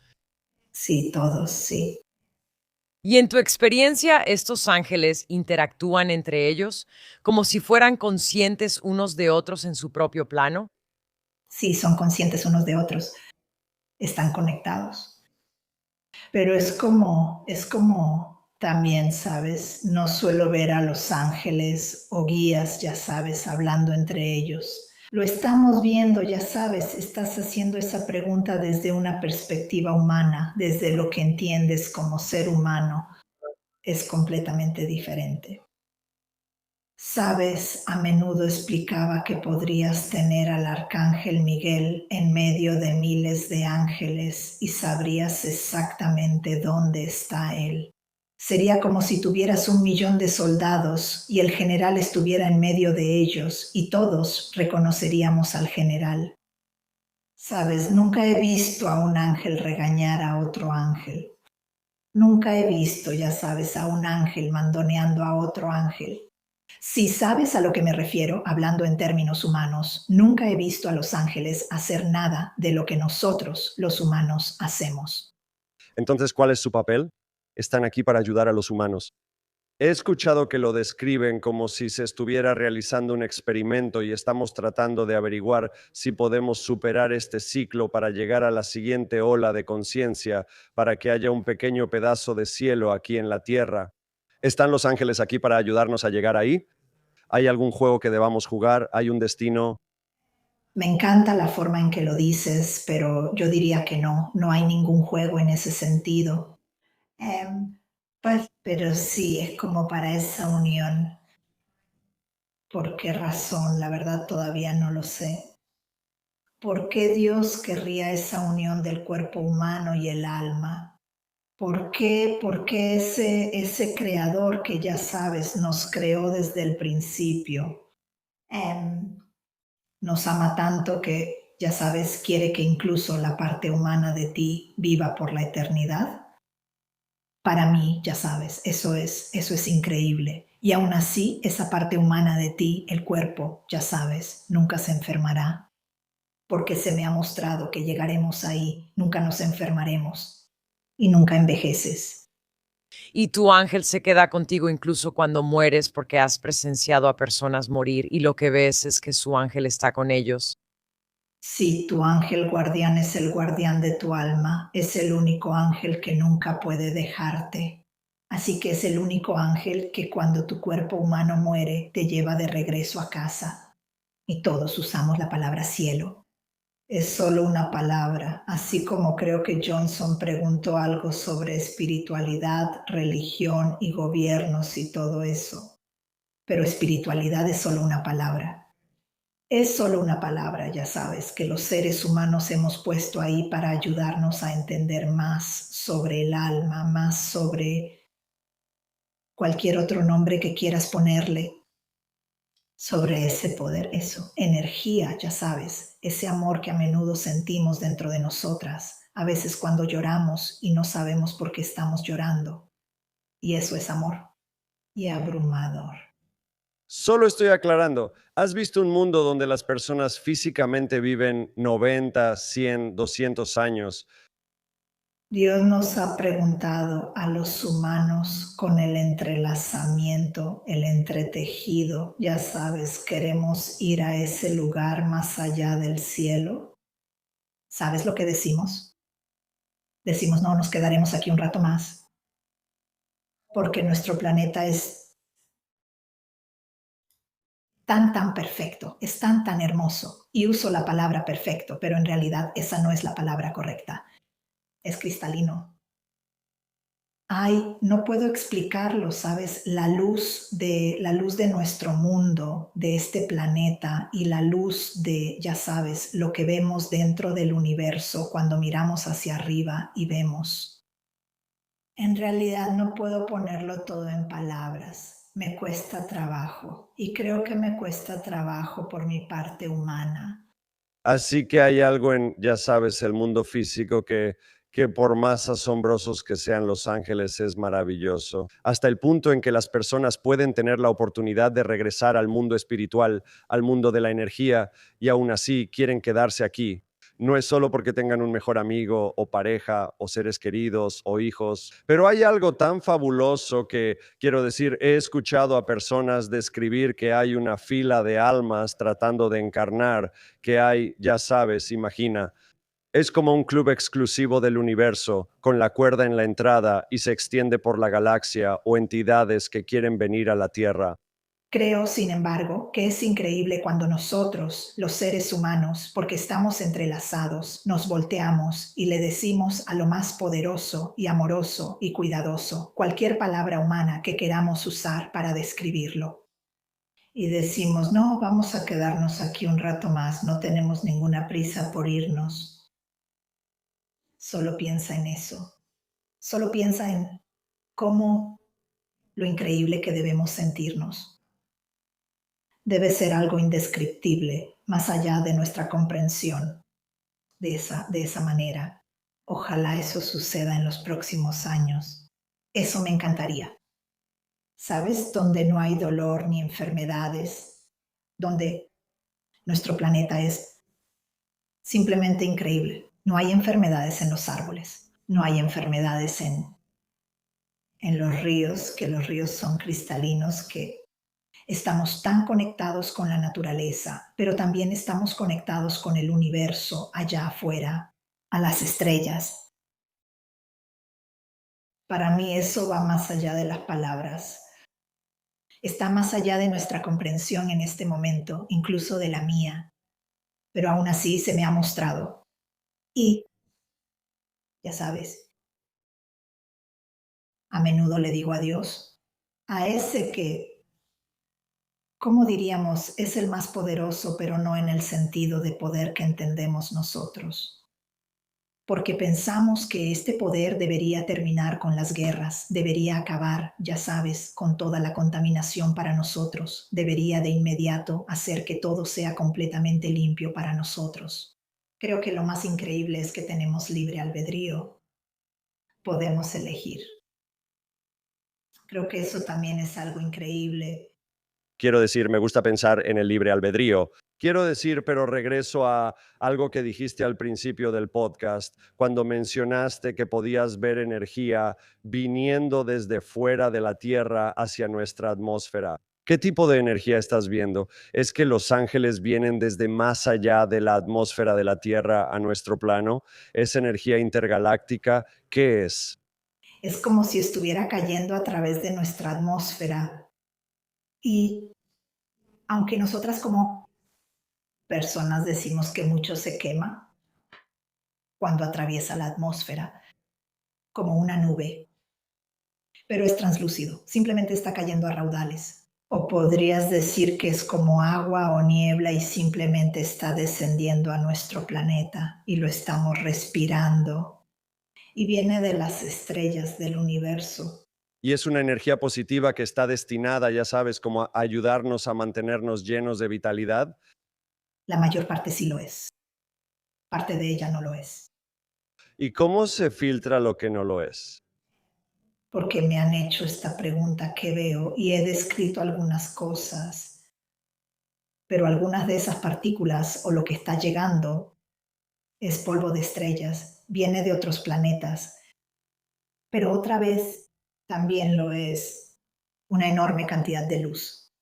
Sí, todos, sí. Y en tu experiencia, estos ángeles interactúan entre ellos como si fueran conscientes unos de otros en su propio plano. Sí, son conscientes unos de otros, están conectados. Pero es como también, ¿sabes? No suelo ver a los ángeles o guías, ya sabes, hablando entre ellos. Lo estamos viendo, ya sabes, estás haciendo esa pregunta desde una perspectiva humana, desde lo que entiendes como ser humano. Es completamente diferente. Sabes, a menudo explicaba que podrías tener al arcángel Miguel en medio de miles de ángeles y sabrías exactamente dónde está él. Sería como si tuvieras 1 millón de soldados y el general estuviera en medio de ellos y todos reconoceríamos al general. Sabes, nunca he visto a un ángel regañar a otro ángel. Nunca he visto, ya sabes, a un ángel mandoneando a otro ángel. Si sabes a lo que me refiero, hablando en términos humanos, nunca he visto a los ángeles hacer nada de lo que nosotros, los humanos, hacemos. Entonces, ¿cuál es su papel? Están aquí para ayudar a los humanos. He escuchado que lo describen como si se estuviera realizando un experimento y estamos tratando de averiguar si podemos superar este ciclo para llegar a la siguiente ola de conciencia, para que haya un pequeño pedazo de cielo aquí en la tierra. ¿Están los ángeles aquí para ayudarnos a llegar ahí? ¿Hay algún juego que debamos jugar? ¿Hay un destino? Me encanta la forma en que lo dices, pero yo diría que no, no hay ningún juego en ese sentido. Pues, pero sí, es como para esa unión. ¿Por qué razón? La verdad todavía no lo sé. ¿Por qué Dios querría esa unión del cuerpo humano y el alma? ¿Por qué ese creador que ya sabes nos creó desde el principio? em, Nos ama tanto que, ya sabes, quiere que incluso la parte humana de ti viva por la eternidad. Para mí, ya sabes, eso es increíble. Y aún así, esa parte humana de ti, el cuerpo, ya sabes, nunca se enfermará. Porque se me ha mostrado que llegaremos ahí, nunca nos enfermaremos y nunca envejeces. Y tu ángel se queda contigo incluso cuando mueres porque has presenciado a personas morir y lo que ves es que su ángel está con ellos. Sí, tu ángel guardián es el guardián de tu alma, es el único ángel que nunca puede dejarte. Así que es el único ángel que cuando tu cuerpo humano muere te lleva de regreso a casa. Y todos usamos la palabra cielo. Es solo una palabra, así como creo que Johnson preguntó algo sobre espiritualidad, religión y gobiernos y todo eso. Pero espiritualidad es solo una palabra. Es solo una palabra, ya sabes, que los seres humanos hemos puesto ahí para ayudarnos a entender más sobre el alma, más sobre cualquier otro nombre que quieras ponerle, sobre ese poder, eso, energía, ya sabes, ese amor que a menudo sentimos dentro de nosotras, a veces cuando lloramos y no sabemos por qué estamos llorando. Y eso es amor y abrumador. Solo estoy aclarando, ¿has visto un mundo donde las personas físicamente viven 90, 100, 200 años? Dios nos ha preguntado a los humanos con el entrelazamiento, el entretejido, ya sabes, queremos ir a ese lugar más allá del cielo. ¿Sabes lo que decimos? Decimos, no, nos quedaremos aquí un rato más, porque nuestro planeta es tan perfecto, es tan hermoso. Y uso la palabra perfecto, pero en realidad esa no es la palabra correcta. Es cristalino. Ay, no puedo explicarlo, ¿sabes? La luz de nuestro mundo, de este planeta y la luz de, ya sabes, lo que vemos dentro del universo cuando miramos hacia arriba y vemos. En realidad no puedo ponerlo todo en palabras. Me cuesta trabajo y creo que me cuesta trabajo por mi parte humana. Así que hay algo en, ya sabes, el mundo físico que por más asombrosos que sean los ángeles es maravilloso, hasta el punto en que las personas pueden tener la oportunidad de regresar al mundo espiritual, al mundo de la energía, y aún así quieren quedarse aquí. No es solo porque tengan un mejor amigo o pareja o seres queridos o hijos, pero hay algo tan fabuloso que, quiero decir, he escuchado a personas describir que hay una fila de almas tratando de encarnar, que hay, ya sabes, imagina, es como un club exclusivo del universo, con la cuerda en la entrada y se extiende por la galaxia o entidades que quieren venir a la Tierra. Creo, sin embargo, que es increíble cuando nosotros, los seres humanos, porque estamos entrelazados, nos volteamos y le decimos a lo más poderoso y amoroso y cuidadoso cualquier palabra humana que queramos usar para describirlo. Y decimos, no, vamos a quedarnos aquí un rato más, no tenemos ninguna prisa por irnos. Solo piensa en eso. Solo piensa en cómo lo increíble que debemos sentirnos. Debe ser algo indescriptible, más allá de nuestra comprensión de esa manera. Ojalá eso suceda en los próximos años. Eso me encantaría. ¿Sabes? Donde no hay dolor ni enfermedades, donde nuestro planeta es simplemente increíble. No hay enfermedades en los árboles, no hay enfermedades en los ríos, que los ríos son cristalinos, que estamos tan conectados con la naturaleza, pero también estamos conectados con el universo allá afuera, a las estrellas. Para mí eso va más allá de las palabras. Está más allá de nuestra comprensión en este momento, incluso de la mía, pero aún así se me ha mostrado. Y, ya sabes, a menudo le digo adiós a ese que, ¿cómo diríamos? Es el más poderoso, pero no en el sentido de poder que entendemos nosotros. Porque pensamos que este poder debería terminar con las guerras, debería acabar, ya sabes, con toda la contaminación para nosotros, debería de inmediato hacer que todo sea completamente limpio para nosotros. Creo que lo más increíble es que tenemos libre albedrío, podemos elegir. Creo que eso también es algo increíble. Quiero decir, me gusta pensar en el libre albedrío. Quiero decir, pero regreso a algo que dijiste al principio del podcast, cuando mencionaste que podías ver energía viniendo desde fuera de la Tierra hacia nuestra atmósfera. ¿Qué tipo de energía estás viendo? ¿Es que los ángeles vienen desde más allá de la atmósfera de la Tierra a nuestro plano? ¿Es energía intergaláctica? ¿Qué es? Es como si estuviera cayendo a través de nuestra atmósfera. Y aunque nosotras como personas decimos que mucho se quema cuando atraviesa la atmósfera, como una nube, pero es translúcido, simplemente está cayendo a raudales. O podrías decir que es como agua o niebla y simplemente está descendiendo a nuestro planeta y lo estamos respirando. Y viene de las estrellas del universo. Y es una energía positiva que está destinada, ya sabes, como a ayudarnos a mantenernos llenos de vitalidad. La mayor parte sí lo es. Parte de ella no lo es. ¿Y cómo se filtra lo que no lo es? Porque me han hecho esta pregunta que veo y he descrito algunas cosas, pero algunas de esas partículas o lo que está llegando es polvo de estrellas, viene de otros planetas, pero otra vez también lo es una enorme cantidad de luz.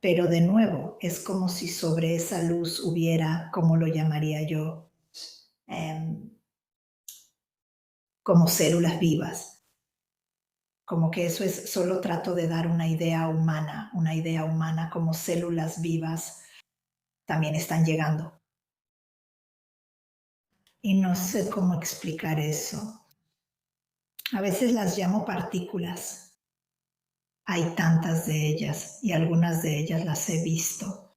Pero de nuevo, es como si sobre esa luz hubiera, como lo llamaría yo, em, como células vivas. Como que eso es, solo trato de dar una idea humana como células vivas también están llegando. Y no sé cómo explicar eso. A veces las llamo partículas. Hay tantas de ellas y algunas de ellas las he visto.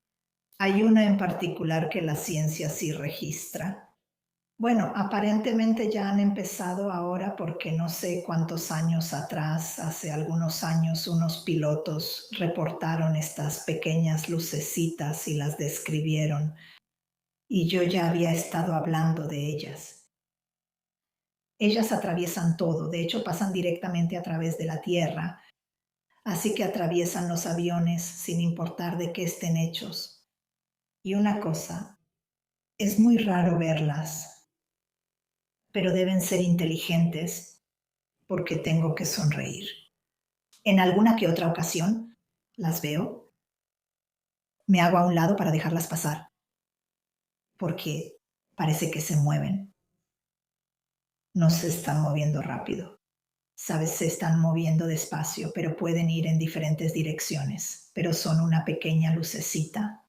Hay una en particular que la ciencia sí registra. Bueno, aparentemente ya han empezado ahora porque no sé cuántos años atrás, hace algunos años, unos pilotos reportaron estas pequeñas lucecitas y las describieron. Y yo ya había estado hablando de ellas. Ellas atraviesan todo, de hecho pasan directamente a través de la Tierra, así que atraviesan los aviones sin importar de qué estén hechos. Y una cosa, es muy raro verlas, pero deben ser inteligentes porque tengo que sonreír. En alguna que otra ocasión las veo, me hago a un lado para dejarlas pasar, porque parece que se mueven. No se están moviendo rápido. Sabes, se están moviendo despacio, pero pueden ir en diferentes direcciones, pero son una pequeña lucecita.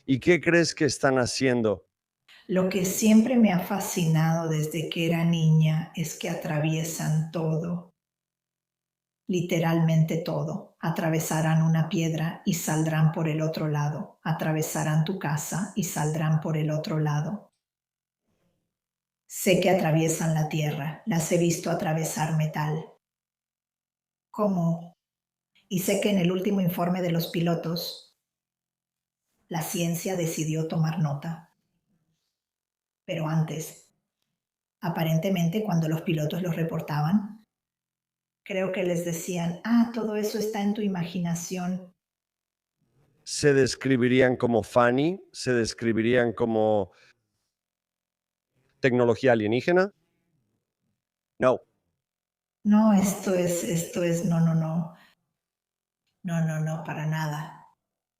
¿Y qué crees que están haciendo? Lo que siempre me ha fascinado desde que era niña es que atraviesan todo, literalmente todo. Atravesarán una piedra y saldrán por el otro lado. Atravesarán tu casa y saldrán por el otro lado. Sé que atraviesan la tierra, las he visto atravesar metal. ¿Cómo? Y sé que en el último informe de los pilotos, la ciencia decidió tomar nota. Pero antes, aparentemente cuando los pilotos los reportaban, creo que les decían, todo eso está en tu imaginación. ¿Se describirían como Fanny? ¿Se describirían como tecnología alienígena? No, No, no, no, no, no, no, no, para nada.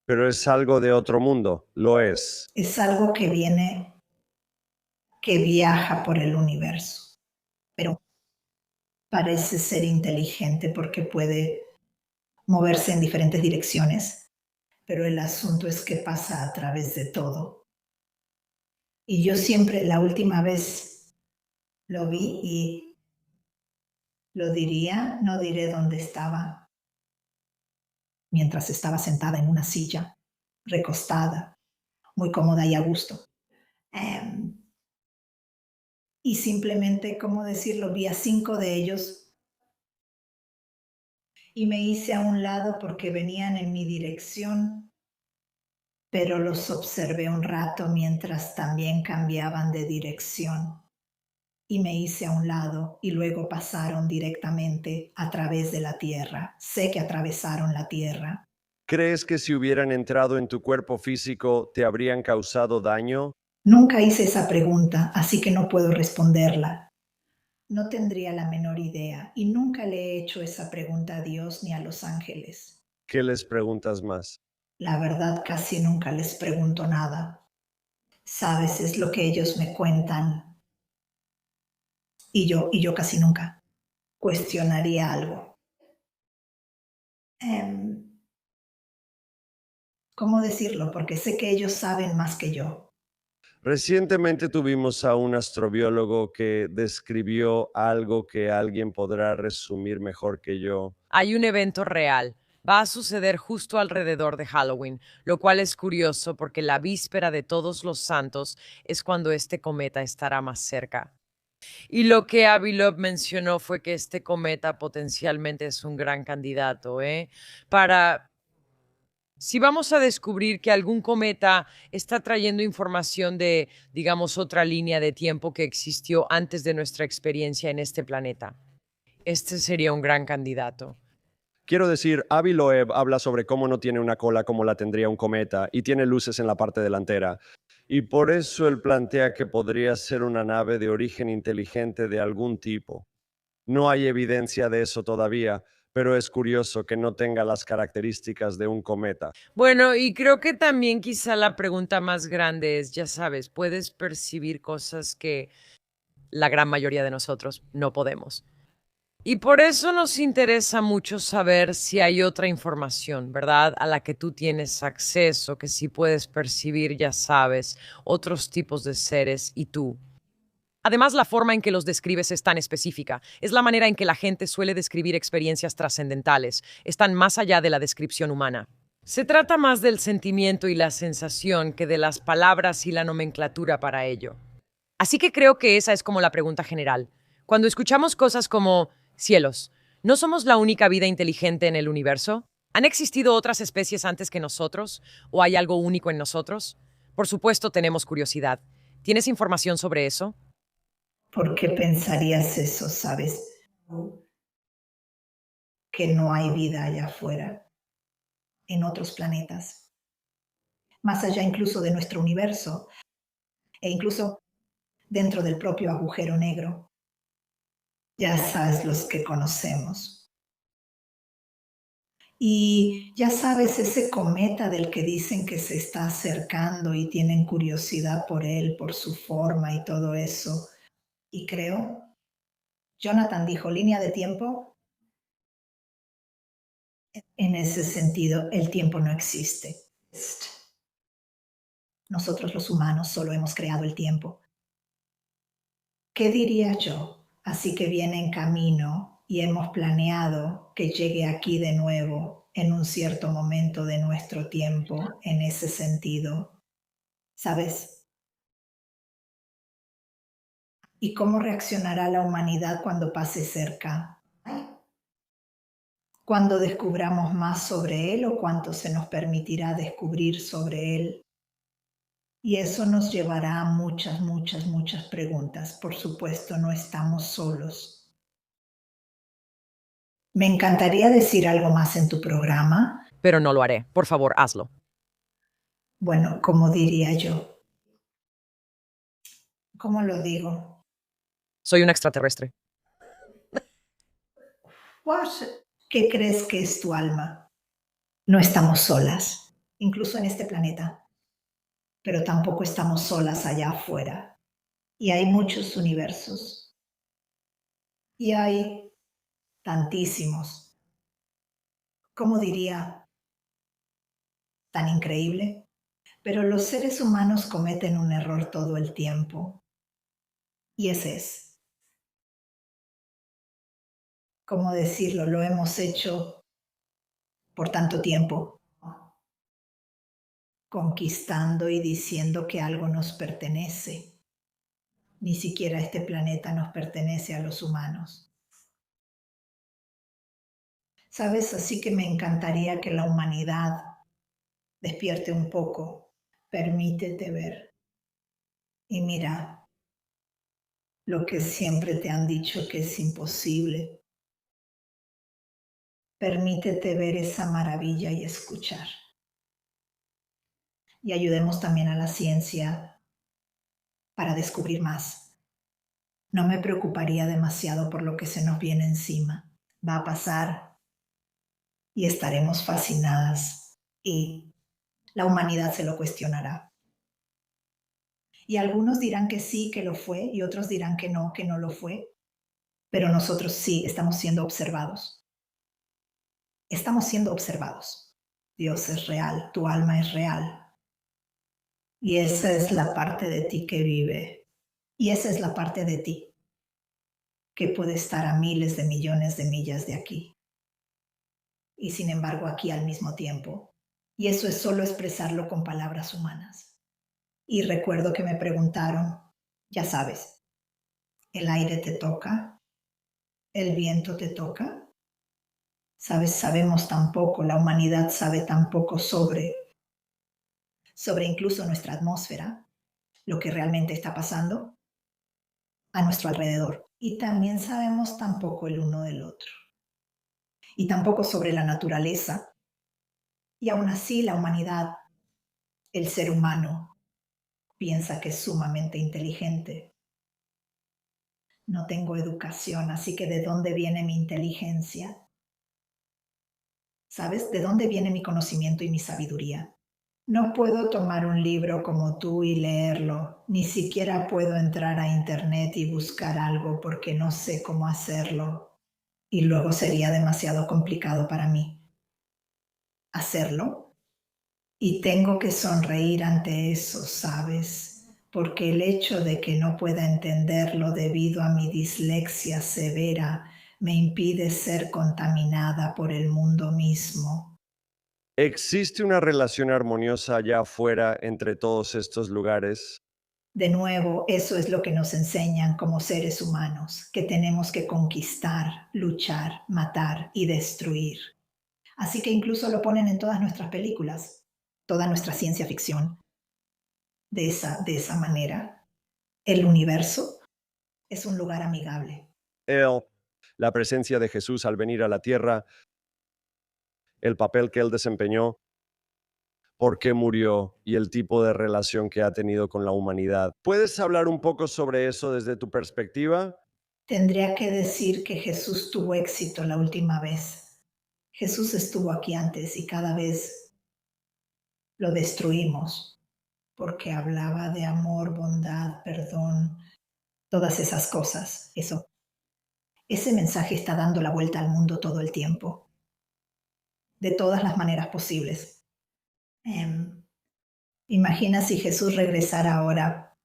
pero es algo de otro mundo, lo es. Es algo que viene, que viaja por el universo, pero parece ser inteligente porque puede moverse en diferentes direcciones, pero el asunto es que pasa a través de todo. Y yo siempre, la última vez lo vi y lo diría, no diré dónde estaba, mientras estaba sentada en una silla, recostada, muy cómoda y a gusto. Em, y simplemente, ¿cómo decirlo? Vi a 5 de ellos y me hice a un lado porque venían en mi dirección, pero los observé un rato mientras también cambiaban de dirección. Y me hice a un lado y luego pasaron directamente a través de la tierra. Sé que atravesaron la tierra. ¿Crees que si hubieran entrado en tu cuerpo físico te habrían causado daño? Nunca hice esa pregunta, así que no puedo responderla. No tendría la menor idea y nunca le he hecho esa pregunta a Dios ni a los ángeles. ¿Qué les preguntas más? La verdad, casi nunca les pregunto nada. Sabes, es lo que ellos me cuentan y yo casi nunca cuestionaría algo. Em, ¿Cómo decirlo? Porque sé que ellos saben más que yo. Recientemente tuvimos a un astrobiólogo que describió algo que alguien podrá resumir mejor que yo. Hay un evento real. Va a suceder justo alrededor de Halloween, lo cual es curioso porque la víspera de Todos los Santos es cuando este cometa estará más cerca. Y lo que Avilov mencionó fue que este cometa potencialmente es un gran candidato, para si vamos a descubrir que algún cometa está trayendo información de, digamos, otra línea de tiempo que existió antes de nuestra experiencia en este planeta. Este sería un gran candidato. Quiero decir, Avi Loeb habla sobre cómo no tiene una cola como la tendría un cometa y tiene luces en la parte delantera. Y por eso él plantea que podría ser una nave de origen inteligente de algún tipo. No hay evidencia de eso todavía, pero es curioso que no tenga las características de un cometa. Bueno, y creo que también quizá la pregunta más grande es, ya sabes, puedes percibir cosas que la gran mayoría de nosotros no podemos. Y por eso nos interesa mucho saber si hay otra información, ¿verdad? A la que tú tienes acceso, que sí puedes percibir, ya sabes, otros tipos de seres y tú. Además, la forma en que los describes es tan específica. Es la manera en que la gente suele describir experiencias trascendentales. Están más allá de la descripción humana. Se trata más del sentimiento y la sensación que de las palabras y la nomenclatura para ello. Así que creo que esa es como la pregunta general. Cuando escuchamos cosas como cielos, ¿no somos la única vida inteligente en el universo? ¿Han existido otras especies antes que nosotros? ¿O hay algo único en nosotros? Por supuesto, tenemos curiosidad. ¿Tienes información sobre eso? ¿Por qué pensarías eso, sabes? Que no hay vida allá afuera, en otros planetas, más allá incluso de nuestro universo e incluso dentro del propio agujero negro. Ya sabes los que conocemos. Y ya sabes ese cometa del que dicen que se está acercando y tienen curiosidad por él, por su forma y todo eso. Y creo, Jonathan dijo, línea de tiempo. En ese sentido, el tiempo no existe. Nosotros los humanos solo hemos creado el tiempo. ¿Qué diría yo? Así que viene en camino y hemos planeado que llegue aquí de nuevo en un cierto momento de nuestro tiempo, en ese sentido. ¿Sabes? ¿Y cómo reaccionará la humanidad cuando pase cerca? ¿Cuándo descubramos más sobre él o cuánto se nos permitirá descubrir sobre él? Y eso nos llevará a muchas, muchas, muchas preguntas. Por supuesto, no estamos solos. Me encantaría decir algo más en tu programa. Pero no lo haré. Por favor, hazlo. Bueno, como diría yo. ¿Cómo lo digo? Soy un extraterrestre. What? ¿Qué crees que es tu alma? No estamos solas, incluso en este planeta, pero tampoco estamos solas allá afuera. Y hay muchos universos. Y hay tantísimos. ¿Cómo diría? Tan increíble. Pero los seres humanos cometen un error todo el tiempo. Y ese es, ¿cómo decirlo? Lo hemos hecho por tanto tiempo, conquistando y diciendo que algo nos pertenece. Ni siquiera este planeta nos pertenece a los humanos. ¿Sabes? Así que me encantaría que la humanidad despierte un poco. Permítete ver. Y mira lo que siempre te han dicho que es imposible. Permítete ver esa maravilla y escuchar. Y ayudemos también a la ciencia para descubrir más. No me preocuparía demasiado por lo que se nos viene encima. Va a pasar y estaremos fascinadas y la humanidad se lo cuestionará. Y algunos dirán que sí, que lo fue, y otros dirán que no lo fue, pero nosotros sí estamos siendo observados. Estamos siendo observados. Dios es real, tu alma es real. Y esa es la parte de ti que vive. Y esa es la parte de ti que puede estar a miles de millones de millas de aquí. Y sin embargo aquí al mismo tiempo. Y eso es solo expresarlo con palabras humanas. Y recuerdo que me preguntaron, ya sabes, ¿el aire te toca? ¿El viento te toca? Sabes, sabemos tan poco, la humanidad sabe tan poco sobre incluso nuestra atmósfera, lo que realmente está pasando a nuestro alrededor. Y también sabemos tan poco el uno del otro. Y tampoco sobre la naturaleza. Y aún así la humanidad, el ser humano, piensa que es sumamente inteligente. No tengo educación, así que ¿de dónde viene mi inteligencia? ¿Sabes? ¿De dónde viene mi conocimiento y mi sabiduría? No puedo tomar un libro como tú y leerlo, ni siquiera puedo entrar a internet y buscar algo porque no sé cómo hacerlo y luego sería demasiado complicado para mí hacerlo. Y tengo que sonreír ante eso, ¿sabes? Porque el hecho de que no pueda entenderlo debido a mi dislexia severa me impide ser contaminada por el mundo mismo. ¿Existe una relación armoniosa allá afuera entre todos estos lugares? De nuevo, eso es lo que nos enseñan como seres humanos, que tenemos que conquistar, luchar, matar y destruir. Así que incluso lo ponen en todas nuestras películas, toda nuestra ciencia ficción. De esa manera, el universo es un lugar amigable. Él, la presencia de Jesús al venir a la tierra, el papel que él desempeñó, por qué murió y el tipo de relación que ha tenido con la humanidad. ¿Puedes hablar un poco sobre eso desde tu perspectiva? Tendría que decir que Jesús tuvo éxito la última vez. Jesús estuvo aquí antes y cada vez lo destruimos porque hablaba de amor, bondad, perdón, todas esas cosas. Ese mensaje está dando la vuelta al mundo todo el tiempo, de todas las maneras posibles. Em, Imagina si Jesús regresara ahora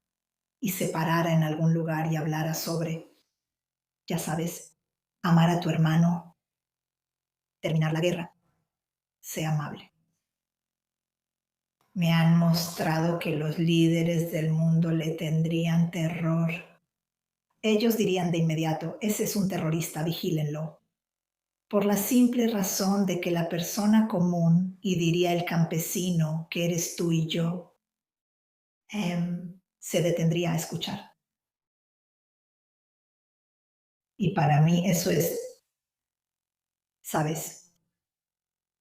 y se parara en algún lugar y hablara sobre, ya sabes, amar a tu hermano, terminar la guerra, sé amable. Me han mostrado que los líderes del mundo le tendrían terror. Ellos dirían de inmediato, ese es un terrorista, vigílenlo. Por la simple razón de que la persona común, y diría el campesino, que eres tú y yo, se detendría a escuchar. Y para mí eso es, sabes,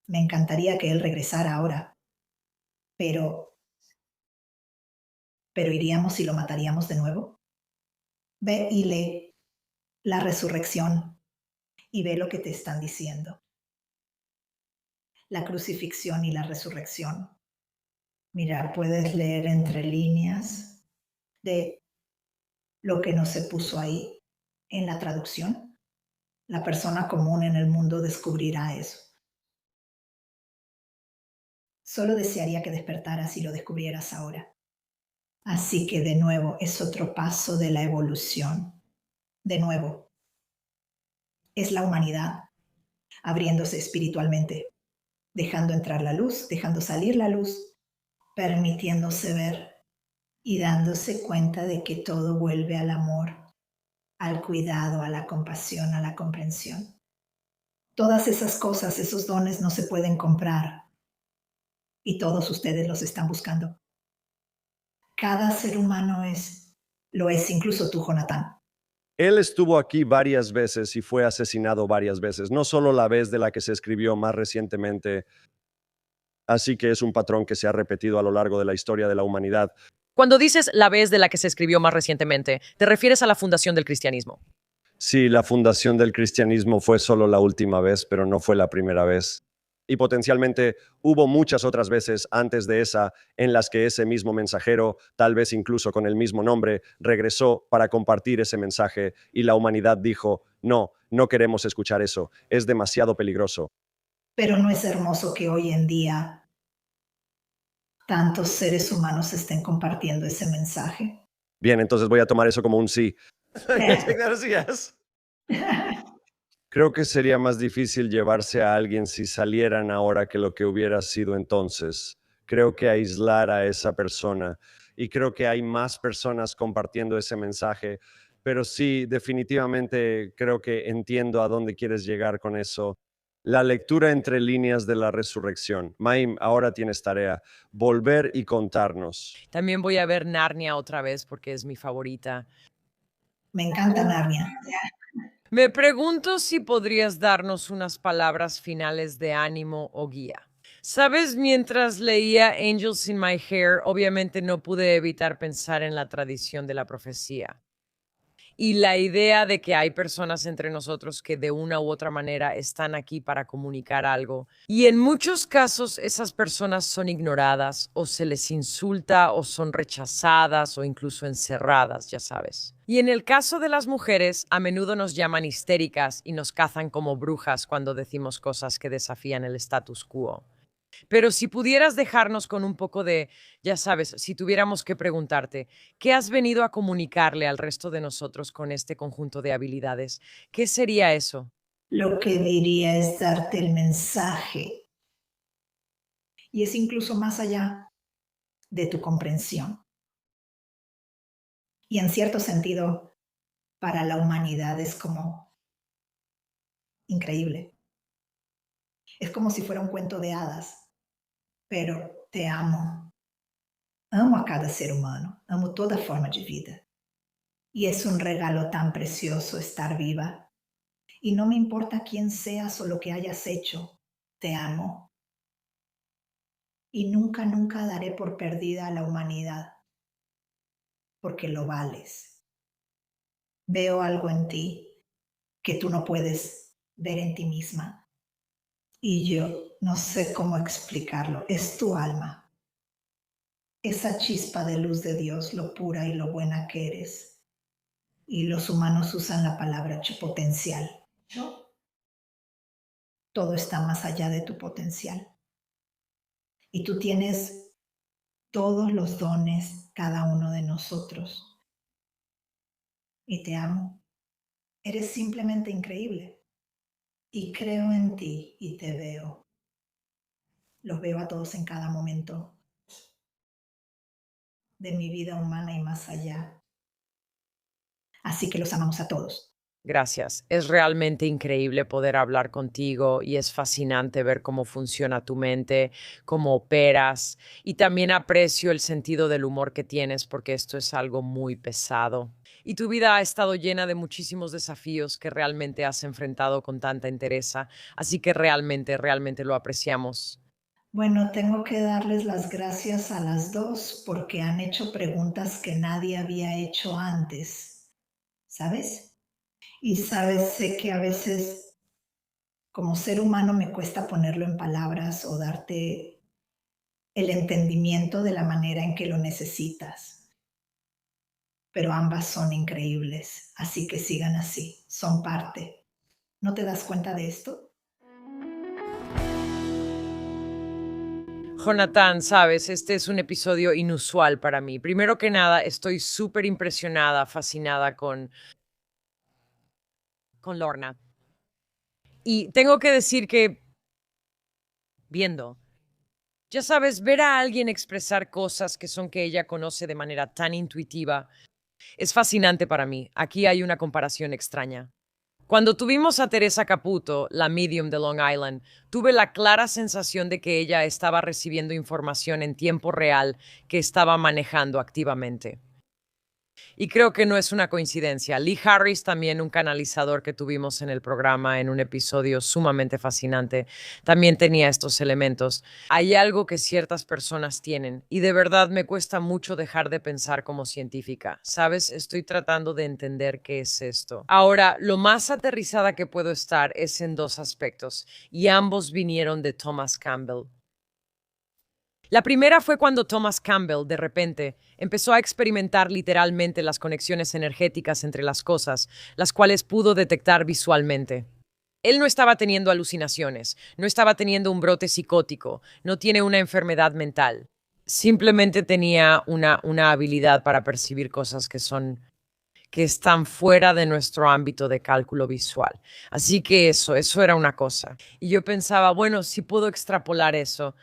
me encantaría que él regresara ahora, pero, ¿iríamos y lo mataríamos de nuevo? Ve y lee la resurrección y ve lo que te están diciendo. La crucifixión y la resurrección. Mira, puedes leer entre líneas de lo que no se puso ahí en la traducción. La persona común en el mundo descubrirá eso. Solo desearía que despertaras y lo descubrieras ahora. Así que de nuevo es otro paso de la evolución. De nuevo, es la humanidad abriéndose espiritualmente, dejando entrar la luz, dejando salir la luz, permitiéndose ver y dándose cuenta de que todo vuelve al amor, al cuidado, a la compasión, a la comprensión. Todas esas cosas, esos dones no se pueden comprar y todos ustedes los están buscando. Cada ser humano lo es, incluso tú, Jonathan. Él estuvo aquí varias veces y fue asesinado varias veces, no solo la vez de la que se escribió más recientemente, así que es un patrón que se ha repetido a lo largo de la historia de la humanidad. Cuando dices la vez de la que se escribió más recientemente, ¿te refieres a la fundación del cristianismo? Sí, la fundación del cristianismo fue solo la última vez, pero no fue la primera vez. Y potencialmente hubo muchas otras veces antes de esa en las que ese mismo mensajero, tal vez incluso con el mismo nombre, regresó para compartir ese mensaje y la humanidad dijo, no, no queremos escuchar eso, es demasiado peligroso. Pero no es hermoso que hoy en día tantos seres humanos estén compartiendo ese mensaje. Bien, entonces voy a tomar eso como un sí. Eh, Gracias. Creo que sería más difícil llevarse a alguien si salieran ahora que lo que hubiera sido entonces. Creo que aislar a esa persona y creo que hay más personas compartiendo ese mensaje, pero sí, definitivamente creo que entiendo a dónde quieres llegar con eso. La lectura entre líneas de la resurrección. Maim, ahora tienes tarea, volver y contarnos. También voy a ver Narnia otra vez porque es mi favorita. Me encanta Narnia. Me pregunto si podrías darnos unas palabras finales de ánimo o guía. Sabes, mientras leía Angels in My Hair, obviamente no pude evitar pensar en la tradición de la profecía. Y la idea de que hay personas entre nosotros que de una u otra manera están aquí para comunicar algo. Y en muchos casos esas personas son ignoradas o se les insulta o son rechazadas o incluso encerradas, ya sabes. Y en el caso de las mujeres, a menudo nos llaman histéricas y nos cazan como brujas cuando decimos cosas que desafían el status quo. Pero si pudieras dejarnos con un poco de, ya sabes, si tuviéramos que preguntarte, ¿qué has venido a comunicarle al resto de nosotros con este conjunto de habilidades? ¿Qué sería eso? Lo que diría es darte el mensaje. Y es incluso más allá de tu comprensión. Y en cierto sentido, para la humanidad es como increíble. Es como si fuera un cuento de hadas, pero te amo. Amo a cada ser humano, amo toda forma de vida. Y es un regalo tan precioso estar viva. Y no me importa quién seas o lo que hayas hecho, te amo. Y nunca, nunca daré por perdida a la humanidad, porque lo vales. Veo algo en ti que tú no puedes ver en ti misma. Y yo no sé cómo explicarlo. Es tu alma. Esa chispa de luz de Dios, lo pura y lo buena que eres. Y los humanos usan la palabra potencial, ¿no? Todo está más allá de tu potencial. Y tú tienes todos los dones, cada uno de nosotros. Y te amo. Eres simplemente increíble. Y creo en ti y te veo. Los veo a todos en cada momento de mi vida humana y más allá. Así que los amamos a todos. Gracias. Es realmente increíble poder hablar contigo y es fascinante ver cómo funciona tu mente, cómo operas y también aprecio el sentido del humor que tienes porque esto es algo muy pesado. Y tu vida ha estado llena de muchísimos desafíos que realmente has enfrentado con tanta entereza, así que realmente lo apreciamos. Bueno, tengo que darles las gracias a las dos porque han hecho preguntas que nadie había hecho antes, ¿sabes? Y sabes, sé que a veces como ser humano me cuesta ponerlo en palabras o darte el entendimiento de la manera en que lo necesitas. Pero ambas son increíbles, así que sigan así, son parte. ¿No te das cuenta de esto? Jonathan, sabes, este es un episodio inusual para mí. Primero que nada, estoy súper impresionada, fascinada con Lorna. Y tengo que decir que, viendo, ya sabes, ver a alguien expresar cosas que son que ella conoce de manera tan intuitiva es fascinante para mí. Aquí hay una comparación extraña. Cuando tuvimos a Teresa Caputo, la medium de Long Island, tuve la clara sensación de que ella estaba recibiendo información en tiempo real que estaba manejando activamente. Y creo que no es una coincidencia. Lee Harris, también un canalizador que tuvimos en el programa en un episodio sumamente fascinante, también tenía estos elementos. Hay algo que ciertas personas tienen y de verdad me cuesta mucho dejar de pensar como científica. ¿Sabes? Estoy tratando de entender qué es esto. Ahora, lo más aterrizada que puedo estar es en dos aspectos y ambos vinieron de Thomas Campbell. La primera fue cuando Thomas Campbell, de repente, empezó a experimentar literalmente las conexiones energéticas entre las cosas, las cuales pudo detectar visualmente. Él no estaba teniendo alucinaciones, no estaba teniendo un brote psicótico, no tiene una enfermedad mental. Simplemente tenía una habilidad para percibir cosas que están fuera de nuestro ámbito de cálculo visual. Así que eso era una cosa. Y yo pensaba, bueno, si puedo extrapolar eso.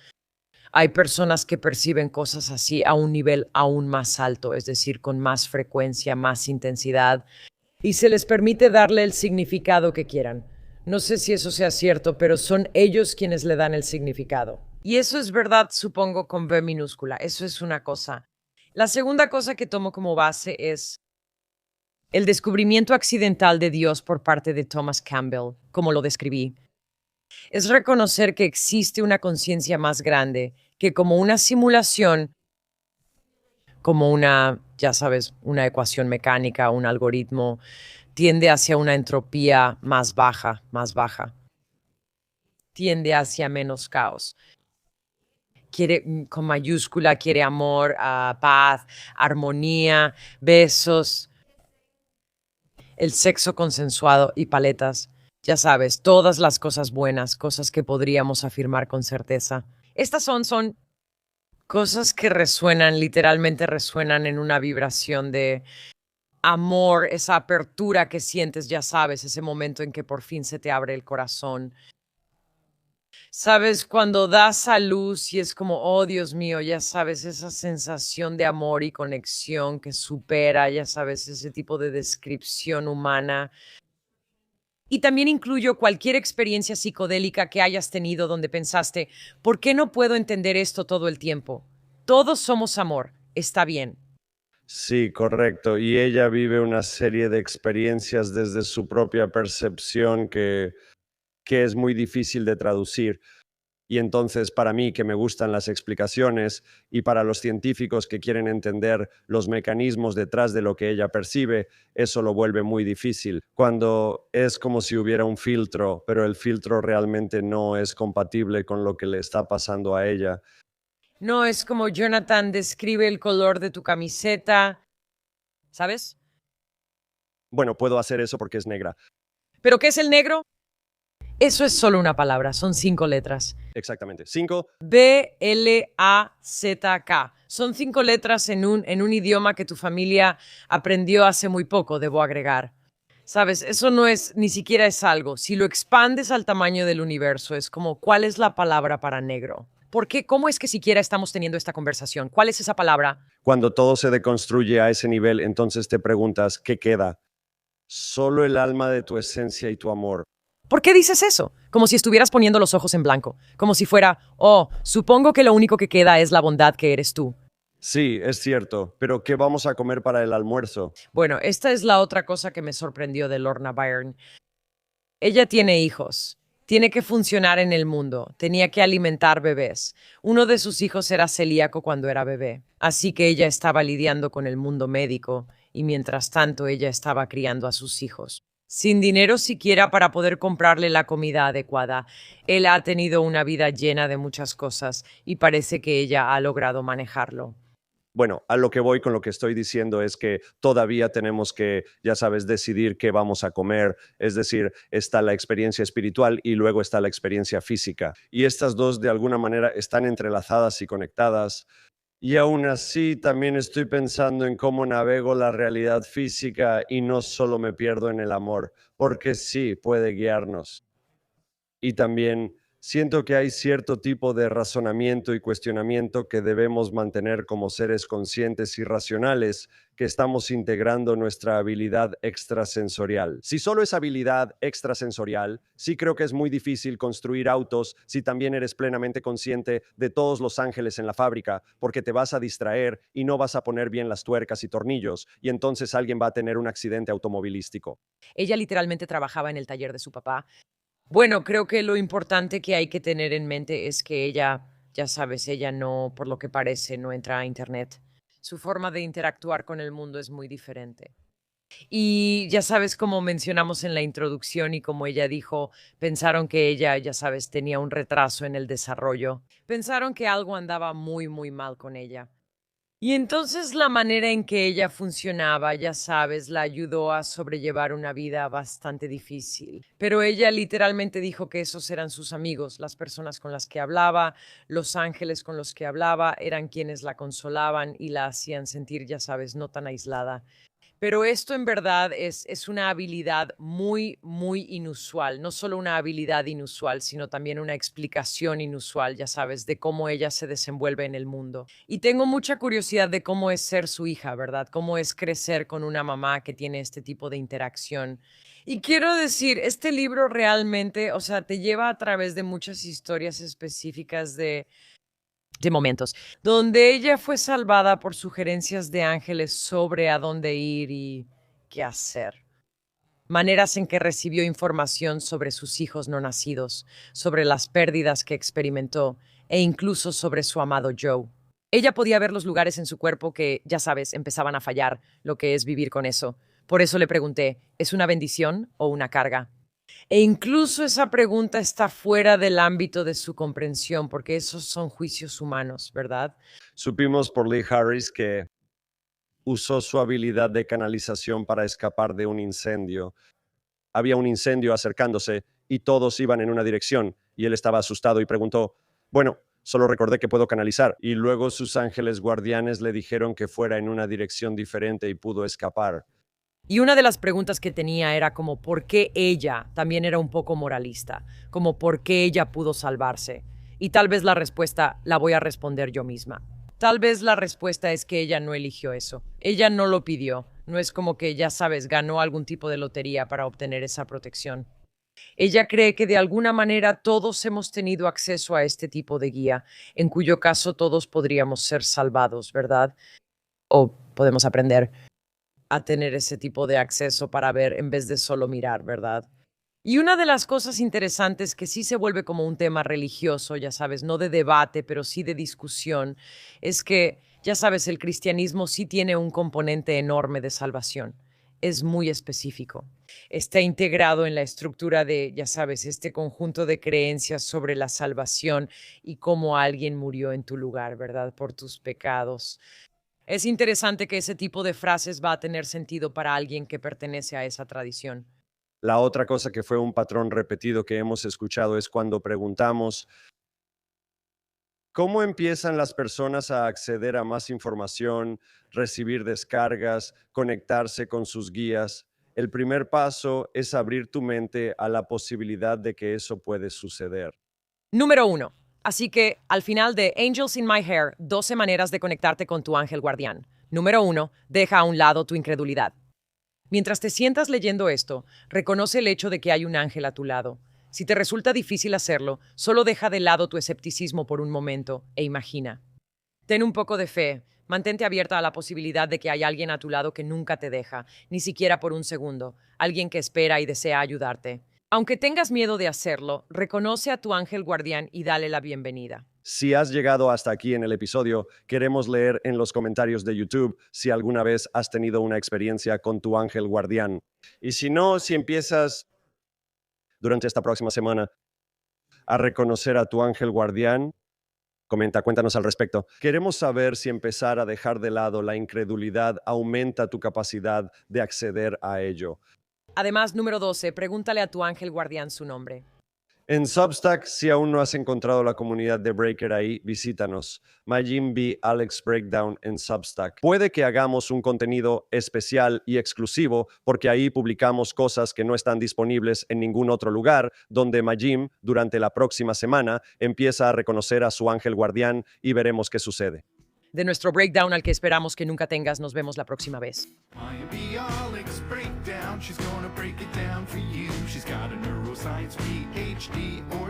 Hay personas que perciben cosas así a un nivel aún más alto, es decir, con más frecuencia, más intensidad, y se les permite darle el significado que quieran. No sé si eso sea cierto, pero son ellos quienes le dan el significado. Y eso es verdad, supongo, con B minúscula. Eso es una cosa. La segunda cosa que tomo como base es el descubrimiento accidental de Dios por parte de Thomas Campbell, como lo describí. Es reconocer que existe una conciencia más grande, que como una simulación, como una, ya sabes, una ecuación mecánica, un algoritmo, tiende hacia una entropía más baja, tiende hacia menos caos. Quiere, con mayúscula, quiere amor, paz, armonía, besos, el sexo consensuado y paletas. Ya sabes, todas las cosas buenas, cosas que podríamos afirmar con certeza. Estas son cosas que resuenan, literalmente resuenan en una vibración de amor, esa apertura que sientes, ya sabes, ese momento en que por fin se te abre el corazón. Sabes, cuando das a luz y es como, oh Dios mío, ya sabes, esa sensación de amor y conexión que supera, ya sabes, ese tipo de descripción humana. Y también incluyo cualquier experiencia psicodélica que hayas tenido donde pensaste, ¿por qué no puedo entender esto todo el tiempo? Todos somos amor, está bien. Sí, correcto. Y ella vive una serie de experiencias desde su propia percepción que es muy difícil de traducir. Y entonces, para mí, que me gustan las explicaciones, y para los científicos que quieren entender los mecanismos detrás de lo que ella percibe, eso lo vuelve muy difícil. Cuando es como si hubiera un filtro, pero el filtro realmente no es compatible con lo que le está pasando a ella. No es como Jonathan describe el color de tu camiseta, ¿sabes? Bueno, puedo hacer eso porque es negra. ¿Pero qué es el negro? Eso es solo una palabra, son 5 letras. Exactamente. 5. B-L-A-Z-K. Son 5 letras en un idioma que tu familia aprendió hace muy poco, debo agregar. Sabes, eso no es, ni siquiera es algo. Si lo expandes al tamaño del universo, es como, ¿cuál es la palabra para negro? ¿Por qué? ¿Cómo es que siquiera estamos teniendo esta conversación? ¿Cuál es esa palabra? Cuando todo se deconstruye a ese nivel, entonces te preguntas, ¿qué queda? Solo el alma de tu esencia y tu amor. ¿Por qué dices eso? Como si estuvieras poniendo los ojos en blanco. Como si fuera, oh, supongo que lo único que queda es la bondad que eres tú. Sí, es cierto, pero ¿qué vamos a comer para el almuerzo? Bueno, esta es la otra cosa que me sorprendió de Lorna Byrne. Ella tiene hijos. Tiene que funcionar en el mundo. Tenía que alimentar bebés. Uno de sus hijos era celíaco cuando era bebé. Así que ella estaba lidiando con el mundo médico y mientras tanto ella estaba criando a sus hijos. Sin dinero siquiera para poder comprarle la comida adecuada. Él ha tenido una vida llena de muchas cosas y parece que ella ha logrado manejarlo. Bueno, a lo que voy con lo que estoy diciendo es que todavía tenemos que, ya sabes, decidir qué vamos a comer. Es decir, está la experiencia espiritual y luego está la experiencia física. Y estas dos de alguna manera están entrelazadas y conectadas. Y aún así también estoy pensando en cómo navego la realidad física y no solo me pierdo en el amor, porque sí puede guiarnos. Y también Siento que hay cierto tipo de razonamiento y cuestionamiento que debemos mantener como seres conscientes y racionales que estamos integrando nuestra habilidad extrasensorial. Si solo es habilidad extrasensorial, sí creo que es muy difícil construir autos si también eres plenamente consciente de todos los ángeles en la fábrica, porque te vas a distraer y no vas a poner bien las tuercas y tornillos, y entonces alguien va a tener un accidente automovilístico. Ella literalmente trabajaba en el taller de su papá. Bueno, creo que lo importante que hay que tener en mente es que ella, ya sabes, ella no, por lo que parece, no entra a Internet. Su forma de interactuar con el mundo es muy diferente. Y ya sabes, como mencionamos en la introducción y como ella dijo, pensaron que ella, ya sabes, tenía un retraso en el desarrollo. Pensaron que algo andaba muy, muy mal con ella. Y entonces la manera en que ella funcionaba, ya sabes, la ayudó a sobrellevar una vida bastante difícil. Pero ella literalmente dijo que esos eran sus amigos, las personas con las que hablaba, los ángeles con los que hablaba, eran quienes la consolaban y la hacían sentir, ya sabes, no tan aislada. Pero esto en verdad es una habilidad muy, muy inusual. No solo una habilidad inusual, sino también una explicación inusual, ya sabes, de cómo ella se desenvuelve en el mundo. Y tengo mucha curiosidad de cómo es ser su hija, ¿verdad? Cómo es crecer con una mamá que tiene este tipo de interacción. Y quiero decir, este libro realmente, o sea, te lleva a través de muchas historias específicas de momentos, donde ella fue salvada por sugerencias de ángeles sobre a dónde ir y qué hacer. Maneras en que recibió información sobre sus hijos no nacidos, sobre las pérdidas que experimentó e incluso sobre su amado Joe. Ella podía ver los lugares en su cuerpo que, ya sabes, empezaban a fallar, lo que es vivir con eso. Por eso le pregunté, ¿es una bendición o una carga? E incluso esa pregunta está fuera del ámbito de su comprensión, porque esos son juicios humanos, ¿verdad? Supimos por Lee Harris que usó su habilidad de canalización para escapar de un incendio. Había un incendio acercándose y todos iban en una dirección, y él estaba asustado y preguntó, bueno, solo recordé que puedo canalizar, y luego sus ángeles guardianes le dijeron que fuera en una dirección diferente y pudo escapar. Y una de las preguntas que tenía era como por qué ella también era un poco moralista, como por qué ella pudo salvarse. Y tal vez la respuesta la voy a responder yo misma. Tal vez la respuesta es que ella no eligió eso. Ella no lo pidió. No es como que, ya sabes, ganó algún tipo de lotería para obtener esa protección. Ella cree que de alguna manera todos hemos tenido acceso a este tipo de guía, en cuyo caso todos podríamos ser salvados, ¿verdad? O podemos aprender a tener ese tipo de acceso para ver en vez de solo mirar, ¿verdad? Y una de las cosas interesantes que sí se vuelve como un tema religioso, ya sabes, no de debate, pero sí de discusión, es que, ya sabes, el cristianismo sí tiene un componente enorme de salvación. Es muy específico. Está integrado en la estructura de, ya sabes, este conjunto de creencias sobre la salvación y cómo alguien murió en tu lugar, ¿verdad? Por tus pecados. Es interesante que ese tipo de frases va a tener sentido para alguien que pertenece a esa tradición. La otra cosa que fue un patrón repetido que hemos escuchado es cuando preguntamos, ¿cómo empiezan las personas a acceder a más información, recibir descargas, conectarse con sus guías? El primer paso es abrir tu mente a la posibilidad de que eso puede suceder. Número 1. Así que al final de Angels in My Hair, 12 maneras de conectarte con tu ángel guardián. Número 1. Deja a un lado tu incredulidad. Mientras te sientas leyendo esto, reconoce el hecho de que hay un ángel a tu lado. Si te resulta difícil hacerlo, solo deja de lado tu escepticismo por un momento e imagina. Ten un poco de fe. Mantente abierta a la posibilidad de que hay alguien a tu lado que nunca te deja, ni siquiera por un segundo, alguien que espera y desea ayudarte. Aunque tengas miedo de hacerlo, reconoce a tu ángel guardián y dale la bienvenida. Si has llegado hasta aquí en el episodio, queremos leer en los comentarios de YouTube si alguna vez has tenido una experiencia con tu ángel guardián. Y si no, si empiezas durante esta próxima semana a reconocer a tu ángel guardián, comenta, cuéntanos al respecto. Queremos saber si empezar a dejar de lado la incredulidad aumenta tu capacidad de acceder a ello. Además, número 12, pregúntale a tu ángel guardián su nombre. En Substack, si aún no has encontrado la comunidad de Breaker ahí, visítanos. Majin B. Alex Breakdown en Substack. Puede que hagamos un contenido especial y exclusivo porque ahí publicamos cosas que no están disponibles en ningún otro lugar, donde Majin, durante la próxima semana, empieza a reconocer a su ángel guardián y veremos qué sucede. De nuestro breakdown al que esperamos que nunca tengas, nos vemos la próxima vez. IMB Alex Breakdown, she's gonna break it down for you. She's got a neuroscience PhD or